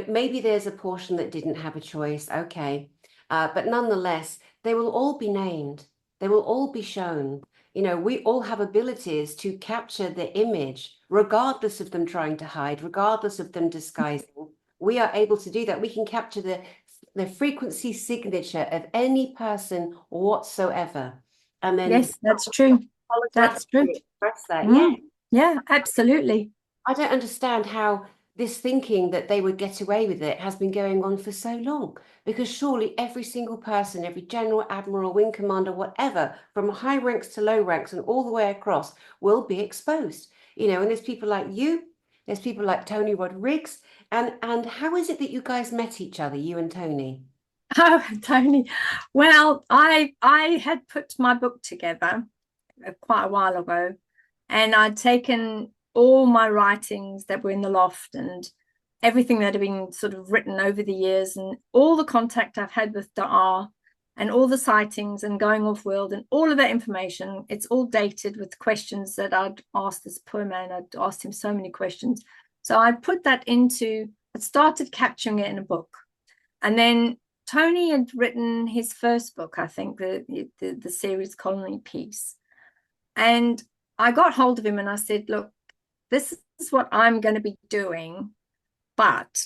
Maybe there's a portion that didn't have a choice. Okay. But nonetheless, they will all be named. They will all be shown. We all have abilities to capture the image, regardless of them trying to hide, regardless of them disguising. We are able to do that. We can capture the frequency signature of any person whatsoever. And then yes, that's true. That's true. Express that. Yeah, absolutely. I don't understand how this thinking that they would get away with it has been going on for so long, because surely every single person, every general, admiral, wing commander, whatever, from high ranks to low ranks and all the way across, will be exposed. And there's people like you, there's people like Tony Woodrig, and how is it that you guys met each other, you and Tony? Oh, Tony. Well, I had put my book together quite a while ago, and I'd taken all my writings that were in the loft and everything that had been sort of written over the years, and all the contact I've had with Dahar, and all the sightings and going off world and all of that information. It's all dated with questions that I'd asked this poor man. I'd asked him so many questions. So I put that I started capturing it in a book. And then Tony had written his first book, I think, the series Colony Peace. And I got hold of him and I said, look, this is what I'm going to be doing, but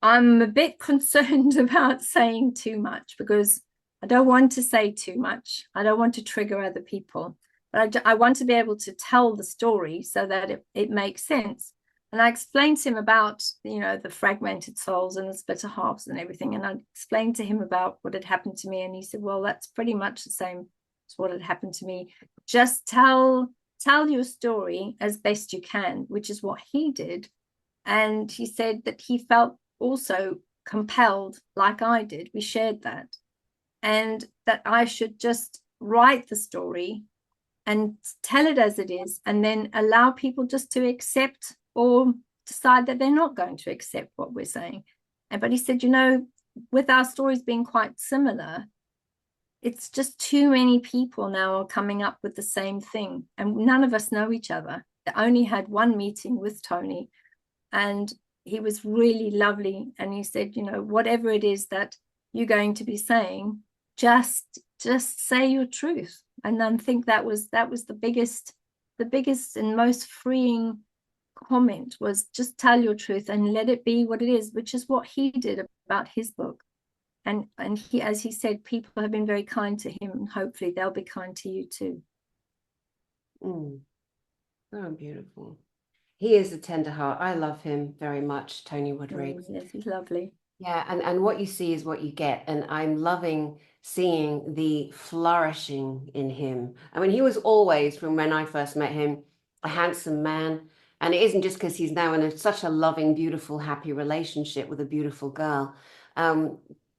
I'm a bit concerned about saying too much, because I don't want to say too much. I don't want to trigger other people, but I want to be able to tell the story so that it makes sense. And I explained to him about, the fragmented souls and the splitter halves and everything. And I explained to him about what had happened to me. And he said, well, that's pretty much the same as what had happened to me. Just tell your story as best you can, which is what he did. And he said that he felt also compelled, like I did. We shared that. And that I should just write the story and tell it as it is, and then allow people just to accept or decide that they're not going to accept what we're saying. But he said, with our stories being quite similar, it's just too many people now are coming up with the same thing, and none of us know each other. I only had one meeting with Tony, and he was really lovely. And he said, whatever it is that you're going to be saying, just say your truth. And I think that was the biggest and most freeing comment, was just tell your truth and let it be what it is, which is what he did about his book. And he, as he said, people have been very kind to him, and hopefully they'll be kind to you too. Oh, beautiful. He is a tender heart. I love him very much, Tony Woodrig. Yes, he's lovely. Yeah, and what you see is what you get. And I'm loving seeing the flourishing in him. I mean, he was always, from when I first met him, a handsome man. And it isn't just because he's now in such a loving, beautiful, happy relationship with a beautiful girl.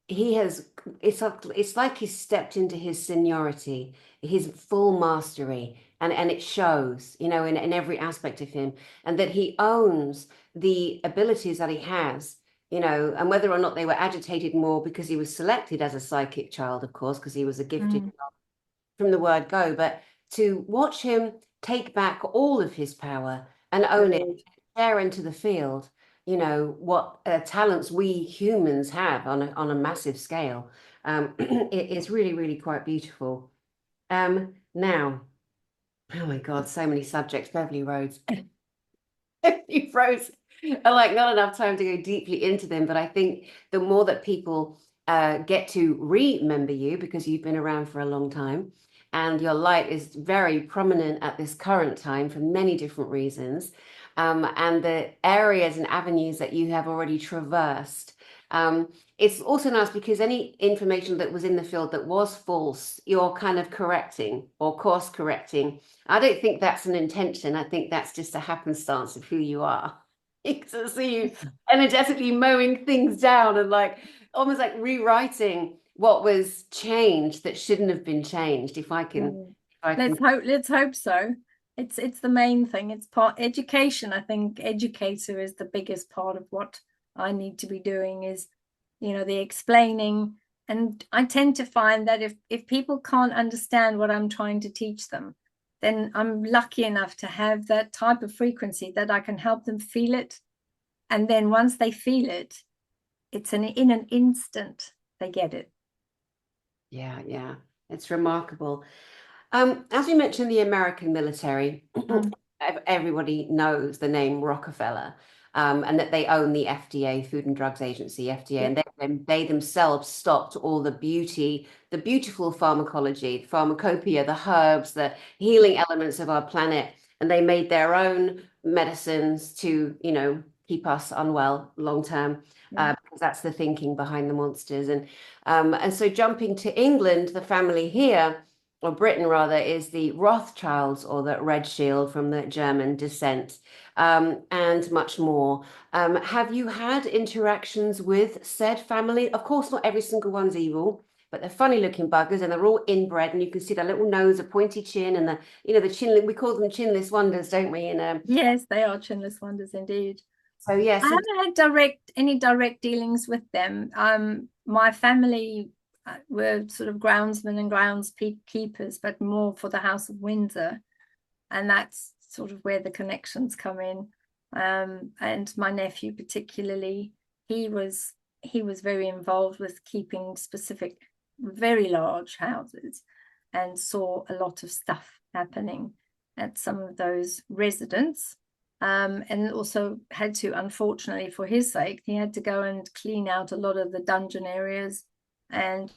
He has, it's like he's stepped into his seniority, his full mastery, and it shows, in every aspect of him, and that he owns the abilities that he has, and whether or not they were agitated more because he was selected as a psychic child, of course, because he was a gifted child from the word go, but to watch him take back all of his power and own it, share into the field, what talents we humans have on a massive scale. It is really, really quite beautiful. Now, oh my God, so many subjects. Beverli Rhodes. Beverli Rhodes are like not enough time to go deeply into them, but I think the more that people get to remember you, because you've been around for a long time, and your light is very prominent at this current time for many different reasons, and the areas and avenues that you have already traversed. It's also nice because any information that was in the field that was false, you're kind of correcting or course correcting. I don't think that's an intention. I think that's just a happenstance of who you are. So see you energetically mowing things down and almost like rewriting what was changed that shouldn't have been changed. If I can. Let's hope so. It's the main thing. It's part education. I think educator is the biggest part of what I need to be doing, is the explaining. And I tend to find that if people can't understand what I'm trying to teach them, then I'm lucky enough to have that type of frequency that I can help them feel it. And then once they feel it, it's in an instant they get it. Yeah, it's remarkable. As you mentioned, the American military, everybody knows the name Rockefeller, and that they own the FDA, Food and Drugs Agency, FDA, and they themselves stopped all the beautiful pharmacology, the pharmacopoeia, the herbs, the healing elements of our planet, and they made their own medicines to, keep us unwell long term, because that's the thinking behind the monsters. And so jumping to England, the family here, or Britain rather, is the Rothschilds, or the Red Shield from the German descent, and much more. Have you had interactions with said family? Of course, not every single one's evil, but they're funny looking buggers, and they're all inbred, and you can see their little nose, a pointy chin, and the chin. We call them chinless wonders, don't we? And yes, they are chinless wonders indeed. so yes, I haven't had any direct dealings with them. My family were sort of groundsmen and groundskeepers, but more for the House of Windsor, and that's sort of where the connections come in. And my nephew particularly, he was very involved with keeping specific, very large houses, and saw a lot of stuff happening at some of those residents. And also had to, unfortunately for his sake, he had to go and clean out a lot of the dungeon areas and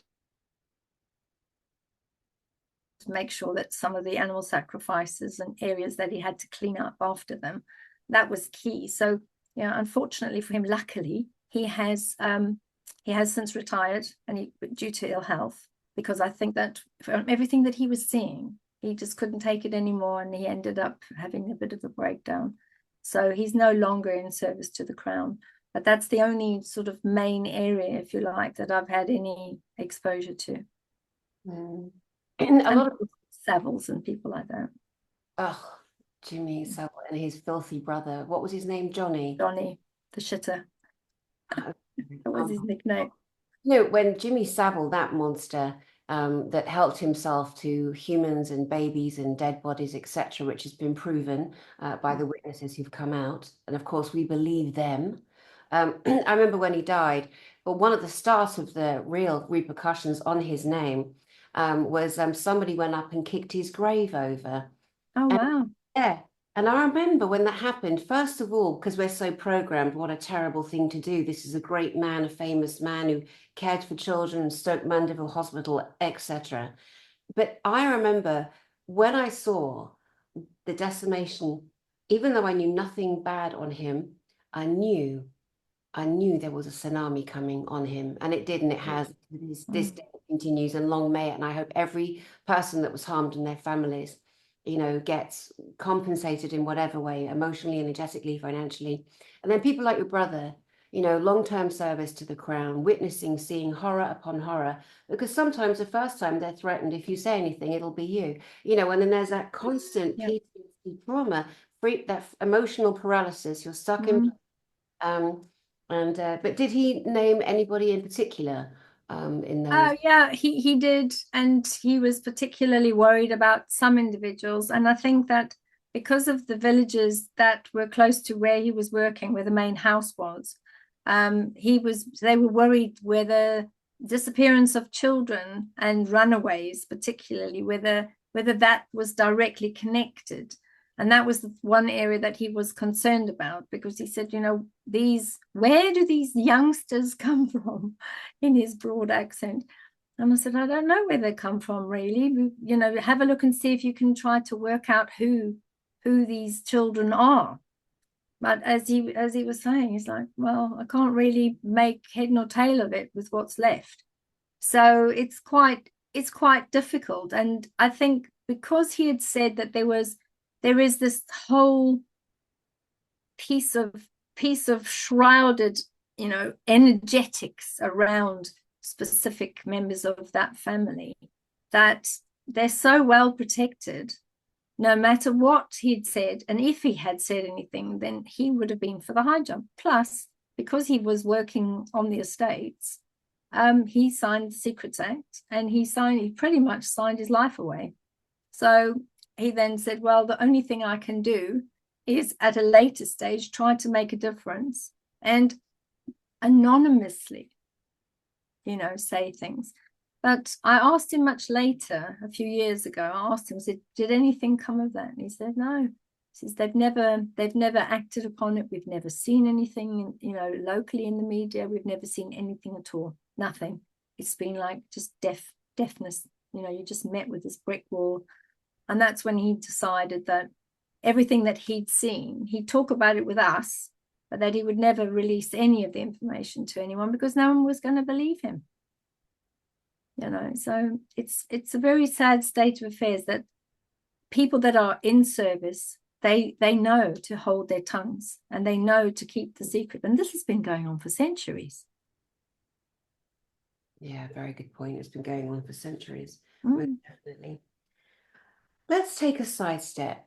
make sure that some of the animal sacrifices and areas that he had to clean up after them, that was key. So, unfortunately for him, luckily, he has since retired, and due to ill health, because I think that from everything that he was seeing, he just couldn't take it anymore, and he ended up having a bit of a breakdown. So he's no longer in service to the Crown. But that's the only sort of main area, if you like, that I've had any exposure to. Mm. A And lot of Savills and people like that. oh, Jimmy Savile and his filthy brother. What was his name? Johnny. Johnny, the shitter. Okay. That was his nickname. When Jimmy Savile, that monster, that helped himself to humans and babies and dead bodies, etc., which has been proven by the witnesses who've come out, and of course we believe them. I remember when he died, but one of the starts of the real repercussions on his name was somebody went up and kicked his grave over. Oh, And wow. yeah, and I remember when that happened, first of all, because we're so programmed, what a terrible thing to do. This is a great man, a famous man who cared for children, Stoke Mandeville Hospital, etc. But I remember when I saw the decimation, even though I knew nothing bad on him, I knew I knew there was a tsunami coming on him, and it did, and it has. This day continues, and long may it. And I hope every person that was harmed and their families, gets compensated in whatever way, emotionally, energetically, financially. And then people like your brother, long-term service to the Crown, witnessing, seeing horror upon horror, because sometimes the first time they're threatened, if you say anything, it'll be you, and then there's that constant Yep. PTSD trauma, that emotional paralysis, you're stuck in. Um, but did he name anybody in particular in those? Oh, yeah, he did. And he was particularly worried about some individuals. And I think that because of the villages that were close to where he was working, where the main house was, they were worried whether disappearance of children and runaways, particularly, whether that was directly connected. And that was the one area that he was concerned about, because he said, where do these youngsters come from, in his broad accent? And I said, I don't know where they come from, really. Have a look and see if you can try to work out who these children are. But as he was saying, he's like, well, I can't really make head nor tail of it with what's left. So it's quite difficult. And I think because he had said that there is this whole piece of shrouded, energetics around specific members of that family, that they're so well protected, no matter what he'd said. And if he had said anything, then he would have been for the high jump. Plus, because he was working on the estates, he signed the Secrets Act, and he pretty much signed his life away. So he then said, well, the only thing I can do is at a later stage try to make a difference and anonymously, say things. But I asked him much later, a few years ago, I asked him, did anything come of that? And he said, no. He says, they've never acted upon it. We've never seen anything, locally in the media. We've never seen anything at all. Nothing. It's been like just deafness. You just met with this brick wall. And that's when he decided that everything that he'd seen, he'd talk about it with us, but that he would never release any of the information to anyone, because no one was going to believe him. So it's a very sad state of affairs that people that are in service, they know to hold their tongues, and they know to keep the secret. And this has been going on for centuries. Yeah, very good point. It's been going on for centuries. Most definitely. Let's take a sidestep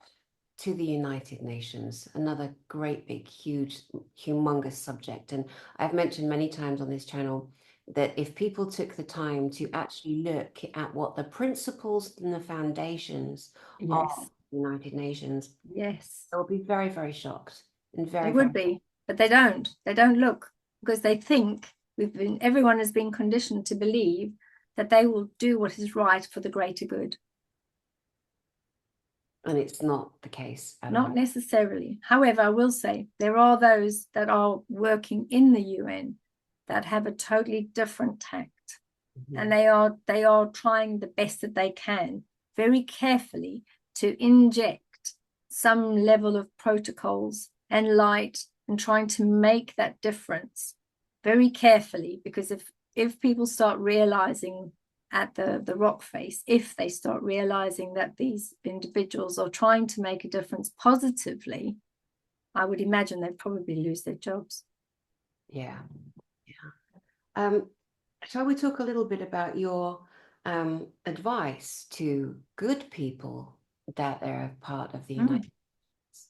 to the United Nations, another great, big, huge, humongous subject. And I've mentioned many times on this channel that if people took the time to actually look at what the principles and the foundations of the United Nations, they'll be very, very shocked. And they would be, but they don't look, because they think everyone has been conditioned to believe that they will do what is right for the greater good. And it's not the case at Not all. necessarily. However, I will say there are those that are working in the UN that have a totally different tact. And they are trying the best that they can, very carefully, to inject some level of protocols and light, and trying to make that difference very carefully. Because if people start realizing at the rock face, if they start realizing that these individuals are trying to make a difference positively, I would imagine they'd probably lose their jobs. Yeah. Shall we talk a little bit about your advice to good people that are part of the United States?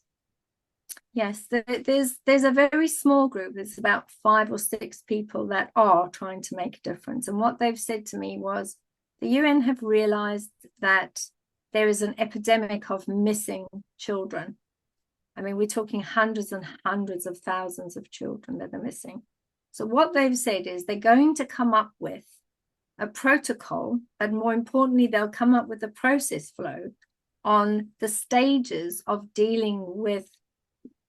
Yes, there's a very small group. There's about 5 or 6 people that are trying to make a difference. And what they've said to me was the UN have realized that there is an epidemic of missing children. I mean, we're talking hundreds and hundreds of thousands of children that are missing. So what they've said is they're going to come up with a protocol, but more importantly, they'll come up with a process flow on the stages of dealing with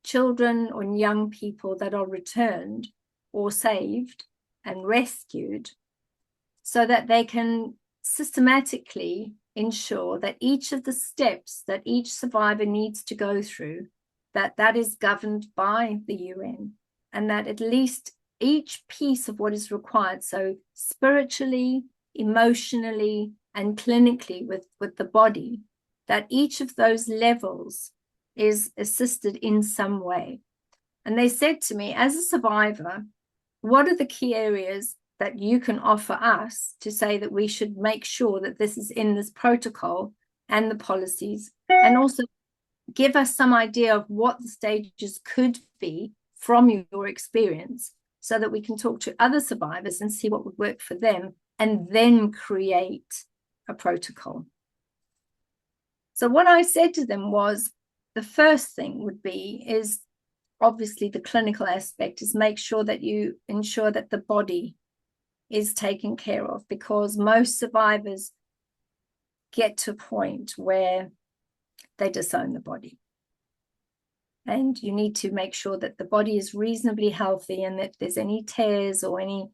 children or young people that are returned or saved and rescued, so that they can systematically ensure that each of the steps that each survivor needs to go through, that is governed by the UN, and that at least each piece of what is required, so spiritually, emotionally, and clinically with the body, that each of those levels is assisted in some way. And they said to me, as a survivor, what are the key areas that you can offer us to say that we should make sure that this is in this protocol and the policies, and also give us some idea of what the stages could be from your experience, so that we can talk to other survivors and see what would work for them, and then create a protocol. So what I said to them was, the first thing would be is obviously the clinical aspect, is make sure that you ensure that the body is taken care of, because most survivors get to a point where they disown the body. And you need to make sure that the body is reasonably healthy, and that if there's any tears or any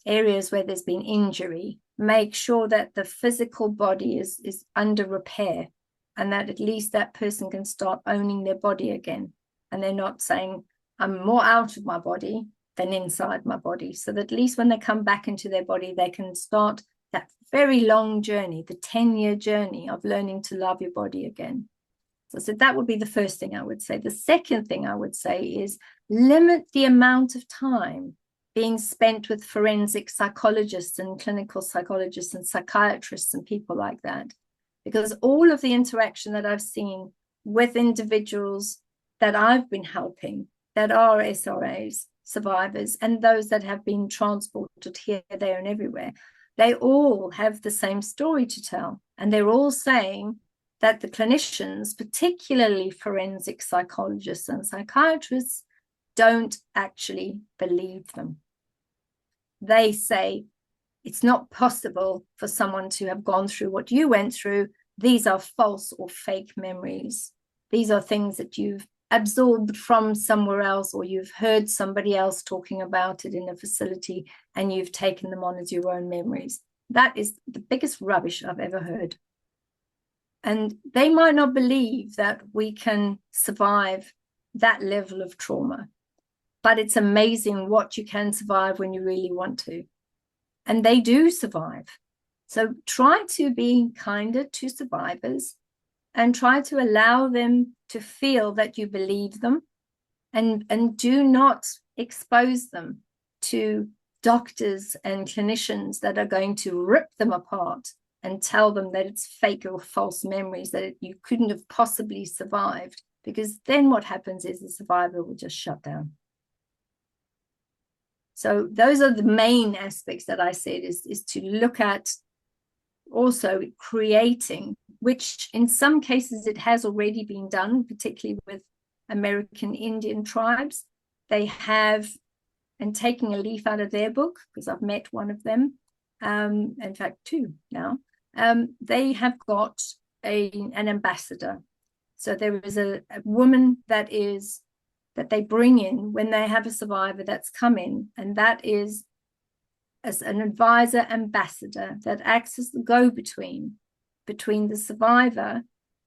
areas where there's been injury, make sure that the physical body is under repair, and that at least that person can start owning their body again. And they're not saying, I'm more out of my body than inside my body. So that at least when they come back into their body, they can start that very long journey, the 10-year journey of learning to love your body again. So that would be the first thing I would say. The second thing I would say is limit the amount of time being spent with forensic psychologists and clinical psychologists and psychiatrists and people like that. Because all of the interaction that I've seen with individuals that I've been helping that are SRAs, survivors, and those that have been transported here, there, and everywhere, they all have the same story to tell. And they're all saying that the clinicians, particularly forensic psychologists and psychiatrists, don't actually believe them. They say, it's not possible for someone to have gone through what you went through. These are false or fake memories. These are things that you've absorbed from somewhere else, or you've heard somebody else talking about it in a facility, and you've taken them on as your own memories. That is the biggest rubbish I've ever heard. And they might not believe that we can survive that level of trauma, but it's amazing what you can survive when you really want to. And they do survive. So try to be kinder to survivors, and try to allow them to feel that you believe them, and do not expose them to doctors and clinicians that are going to rip them apart and tell them that it's fake or false memories, that you couldn't have possibly survived, because then what happens is the survivor will just shut down. So those are the main aspects that I said, is to look at also creating, which in some cases it has already been done, particularly with American Indian tribes. They have, and taking a leaf out of their book, because I've met one of them, in fact 2 now, they have got an ambassador. So there is a woman that they bring in when they have a survivor that's come in, and that is as an advisor ambassador that acts as the go-between between the survivor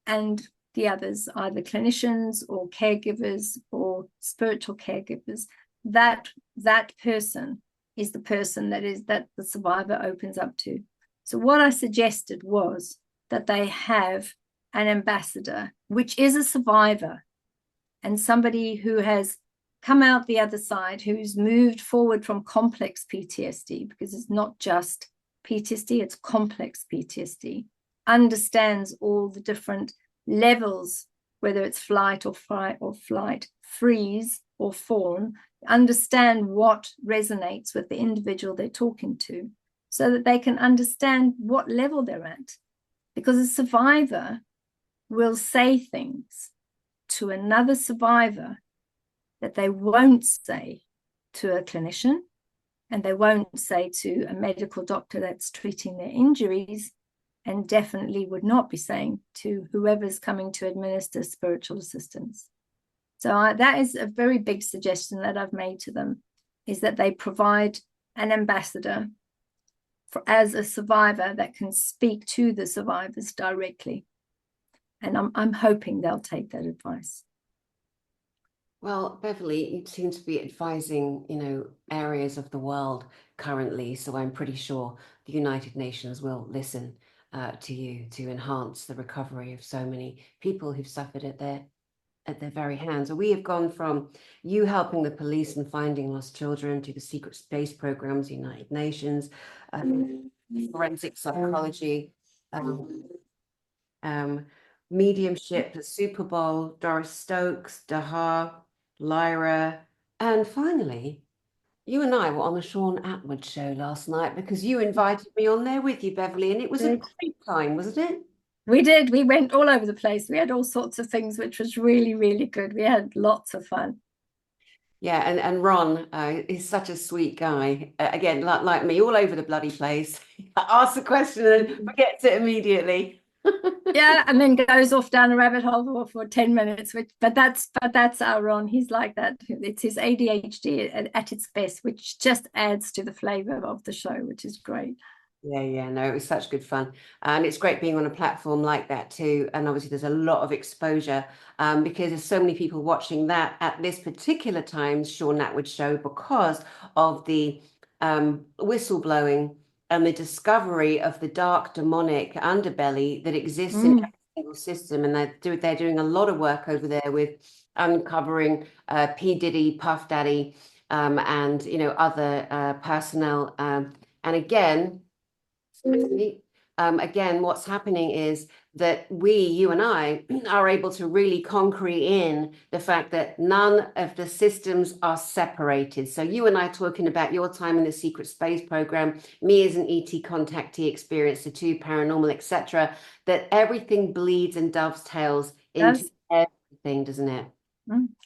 and the others, either clinicians or caregivers or spiritual caregivers. That person is the person that the survivor opens up to. So what I suggested was that they have an ambassador, which is a survivor, and somebody who has come out the other side, who's moved forward from complex PTSD, because it's not just PTSD, it's complex PTSD, understands all the different levels, whether it's flight or fight or flight, freeze or fawn, understand what resonates with the individual they're talking to, so that they can understand what level they're at. Because a survivor will say things to another survivor that they won't say to a clinician, and they won't say to a medical doctor that's treating their injuries, and definitely would not be saying to whoever's coming to administer spiritual assistance. So that is a very big suggestion that I've made to them, is that they provide an ambassador as a survivor that can speak to the survivors directly. And I'm hoping they'll take that advice. Well, Beverly, you seem to be advising, areas of the world currently, so I'm pretty sure the United Nations will listen to you to enhance the recovery of so many people who've suffered at their very hands. So we have gone from you helping the police and finding lost children to the secret space programs, United Nations, forensic psychology, mediumship, the Super Bowl, Doris Stokes, Dahar, Lyra, and finally, you and I were on the SHAUN ATTWOOD show last night because you invited me on there with you, Beverly, and it was a great time, wasn't it? We did. We went all over the place. We had all sorts of things, which was really, really good. We had lots of fun. Yeah, and Ron is such a sweet guy. Again, like me, all over the bloody place. Asks a question and forgets it immediately. Yeah, and then goes off down a rabbit hole for 10 minutes. But that's our Ron. He's like that. It's his ADHD at its best, which just adds to the flavor of the show, which is great. Yeah, no, it was such good fun. And it's great being on a platform like that too. And obviously there's a lot of exposure because there's so many people watching that at this particular time, SHAUN ATTWOOD show, because of the whistleblowing and the discovery of the dark demonic underbelly that exists in every single system. And they're doing a lot of work over there with uncovering P. Diddy, Puff Daddy, and other personnel. And again, what's happening is that you and I, are able to really concrete in the fact that none of the systems are separated. So you and I talking about your time in the secret space program, me as an ET contactee experience, the two paranormal, etc., that everything bleeds and dovetails into everything, doesn't it?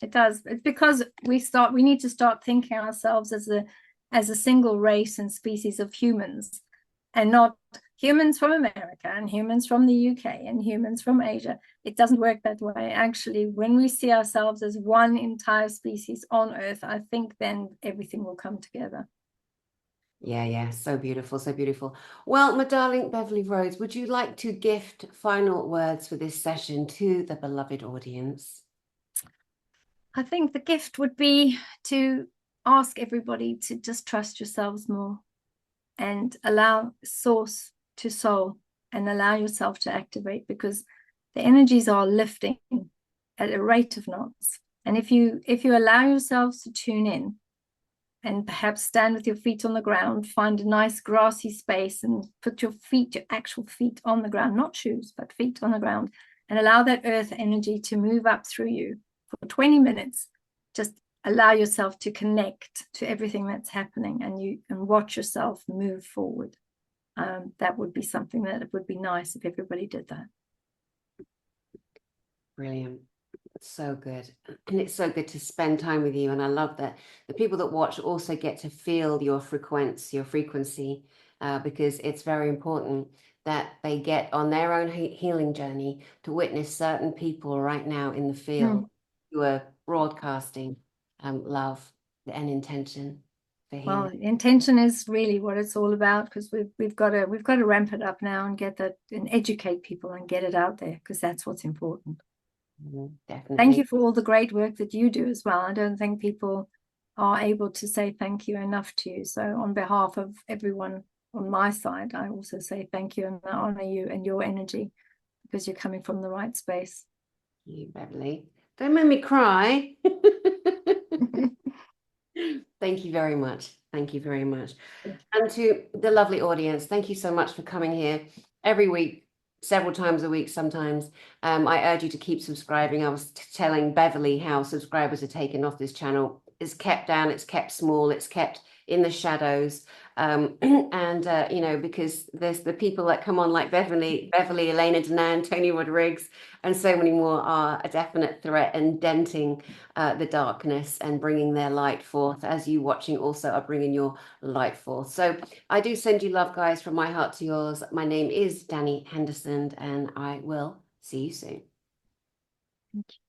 It does. It's because we need to start thinking ourselves as a single race and species of humans, and not humans from America and humans from the UK and humans from Asia. It doesn't work that way. Actually, when we see ourselves as one entire species on Earth, I think then everything will come together. Yeah, so beautiful, so beautiful. Well, my darling Beverli Rhodes, would you like to gift final words for this session to the beloved audience? I think the gift would be to ask everybody to just trust yourselves more, and allow source to soul, and allow yourself to activate, because the energies are lifting at a rate of knots. And if you allow yourselves to tune in, and perhaps stand with your feet on the ground, find a nice grassy space and put your actual feet on the ground, not shoes, but feet on the ground, and allow that earth energy to move up through you for 20 minutes. Just allow yourself to connect to everything that's happening, and watch yourself move forward. That would be something that it would be nice if everybody did that. Brilliant. So good. And it's so good to spend time with you. And I love that the people that watch also get to feel your frequency, because it's very important that they get on their own healing journey to witness certain people right now in the field who are broadcasting love and intention for healing. Well, intention is really what it's all about, because we've got to ramp it up now and get that, and educate people and get it out there, because that's what's important. Definitely. Thank you for all the great work that you do as well. I don't think people are able to say thank you enough to you. So on behalf of everyone on my side, I also say thank you, and I honor you and your energy, because you're coming from the right space. Thank you, Beverly. Don't make me cry. Thank you very much. Thank you very much. And to the lovely audience, thank you so much for coming here every week, several times a week sometimes. I urge you to keep subscribing. I was telling Beverly how subscribers are taken off this channel. It's kept down, it's kept small, it's kept in the shadows. And you know, because there's the people that come on like Beverly, Elena Danan, Tony Woodrigs, and so many more are a definite threat and denting the darkness and bringing their light forth, as you watching also are bringing your light forth. So I do send you love, guys, from my heart to yours. My name is Danny Henderson, and I will see you soon. Thank you.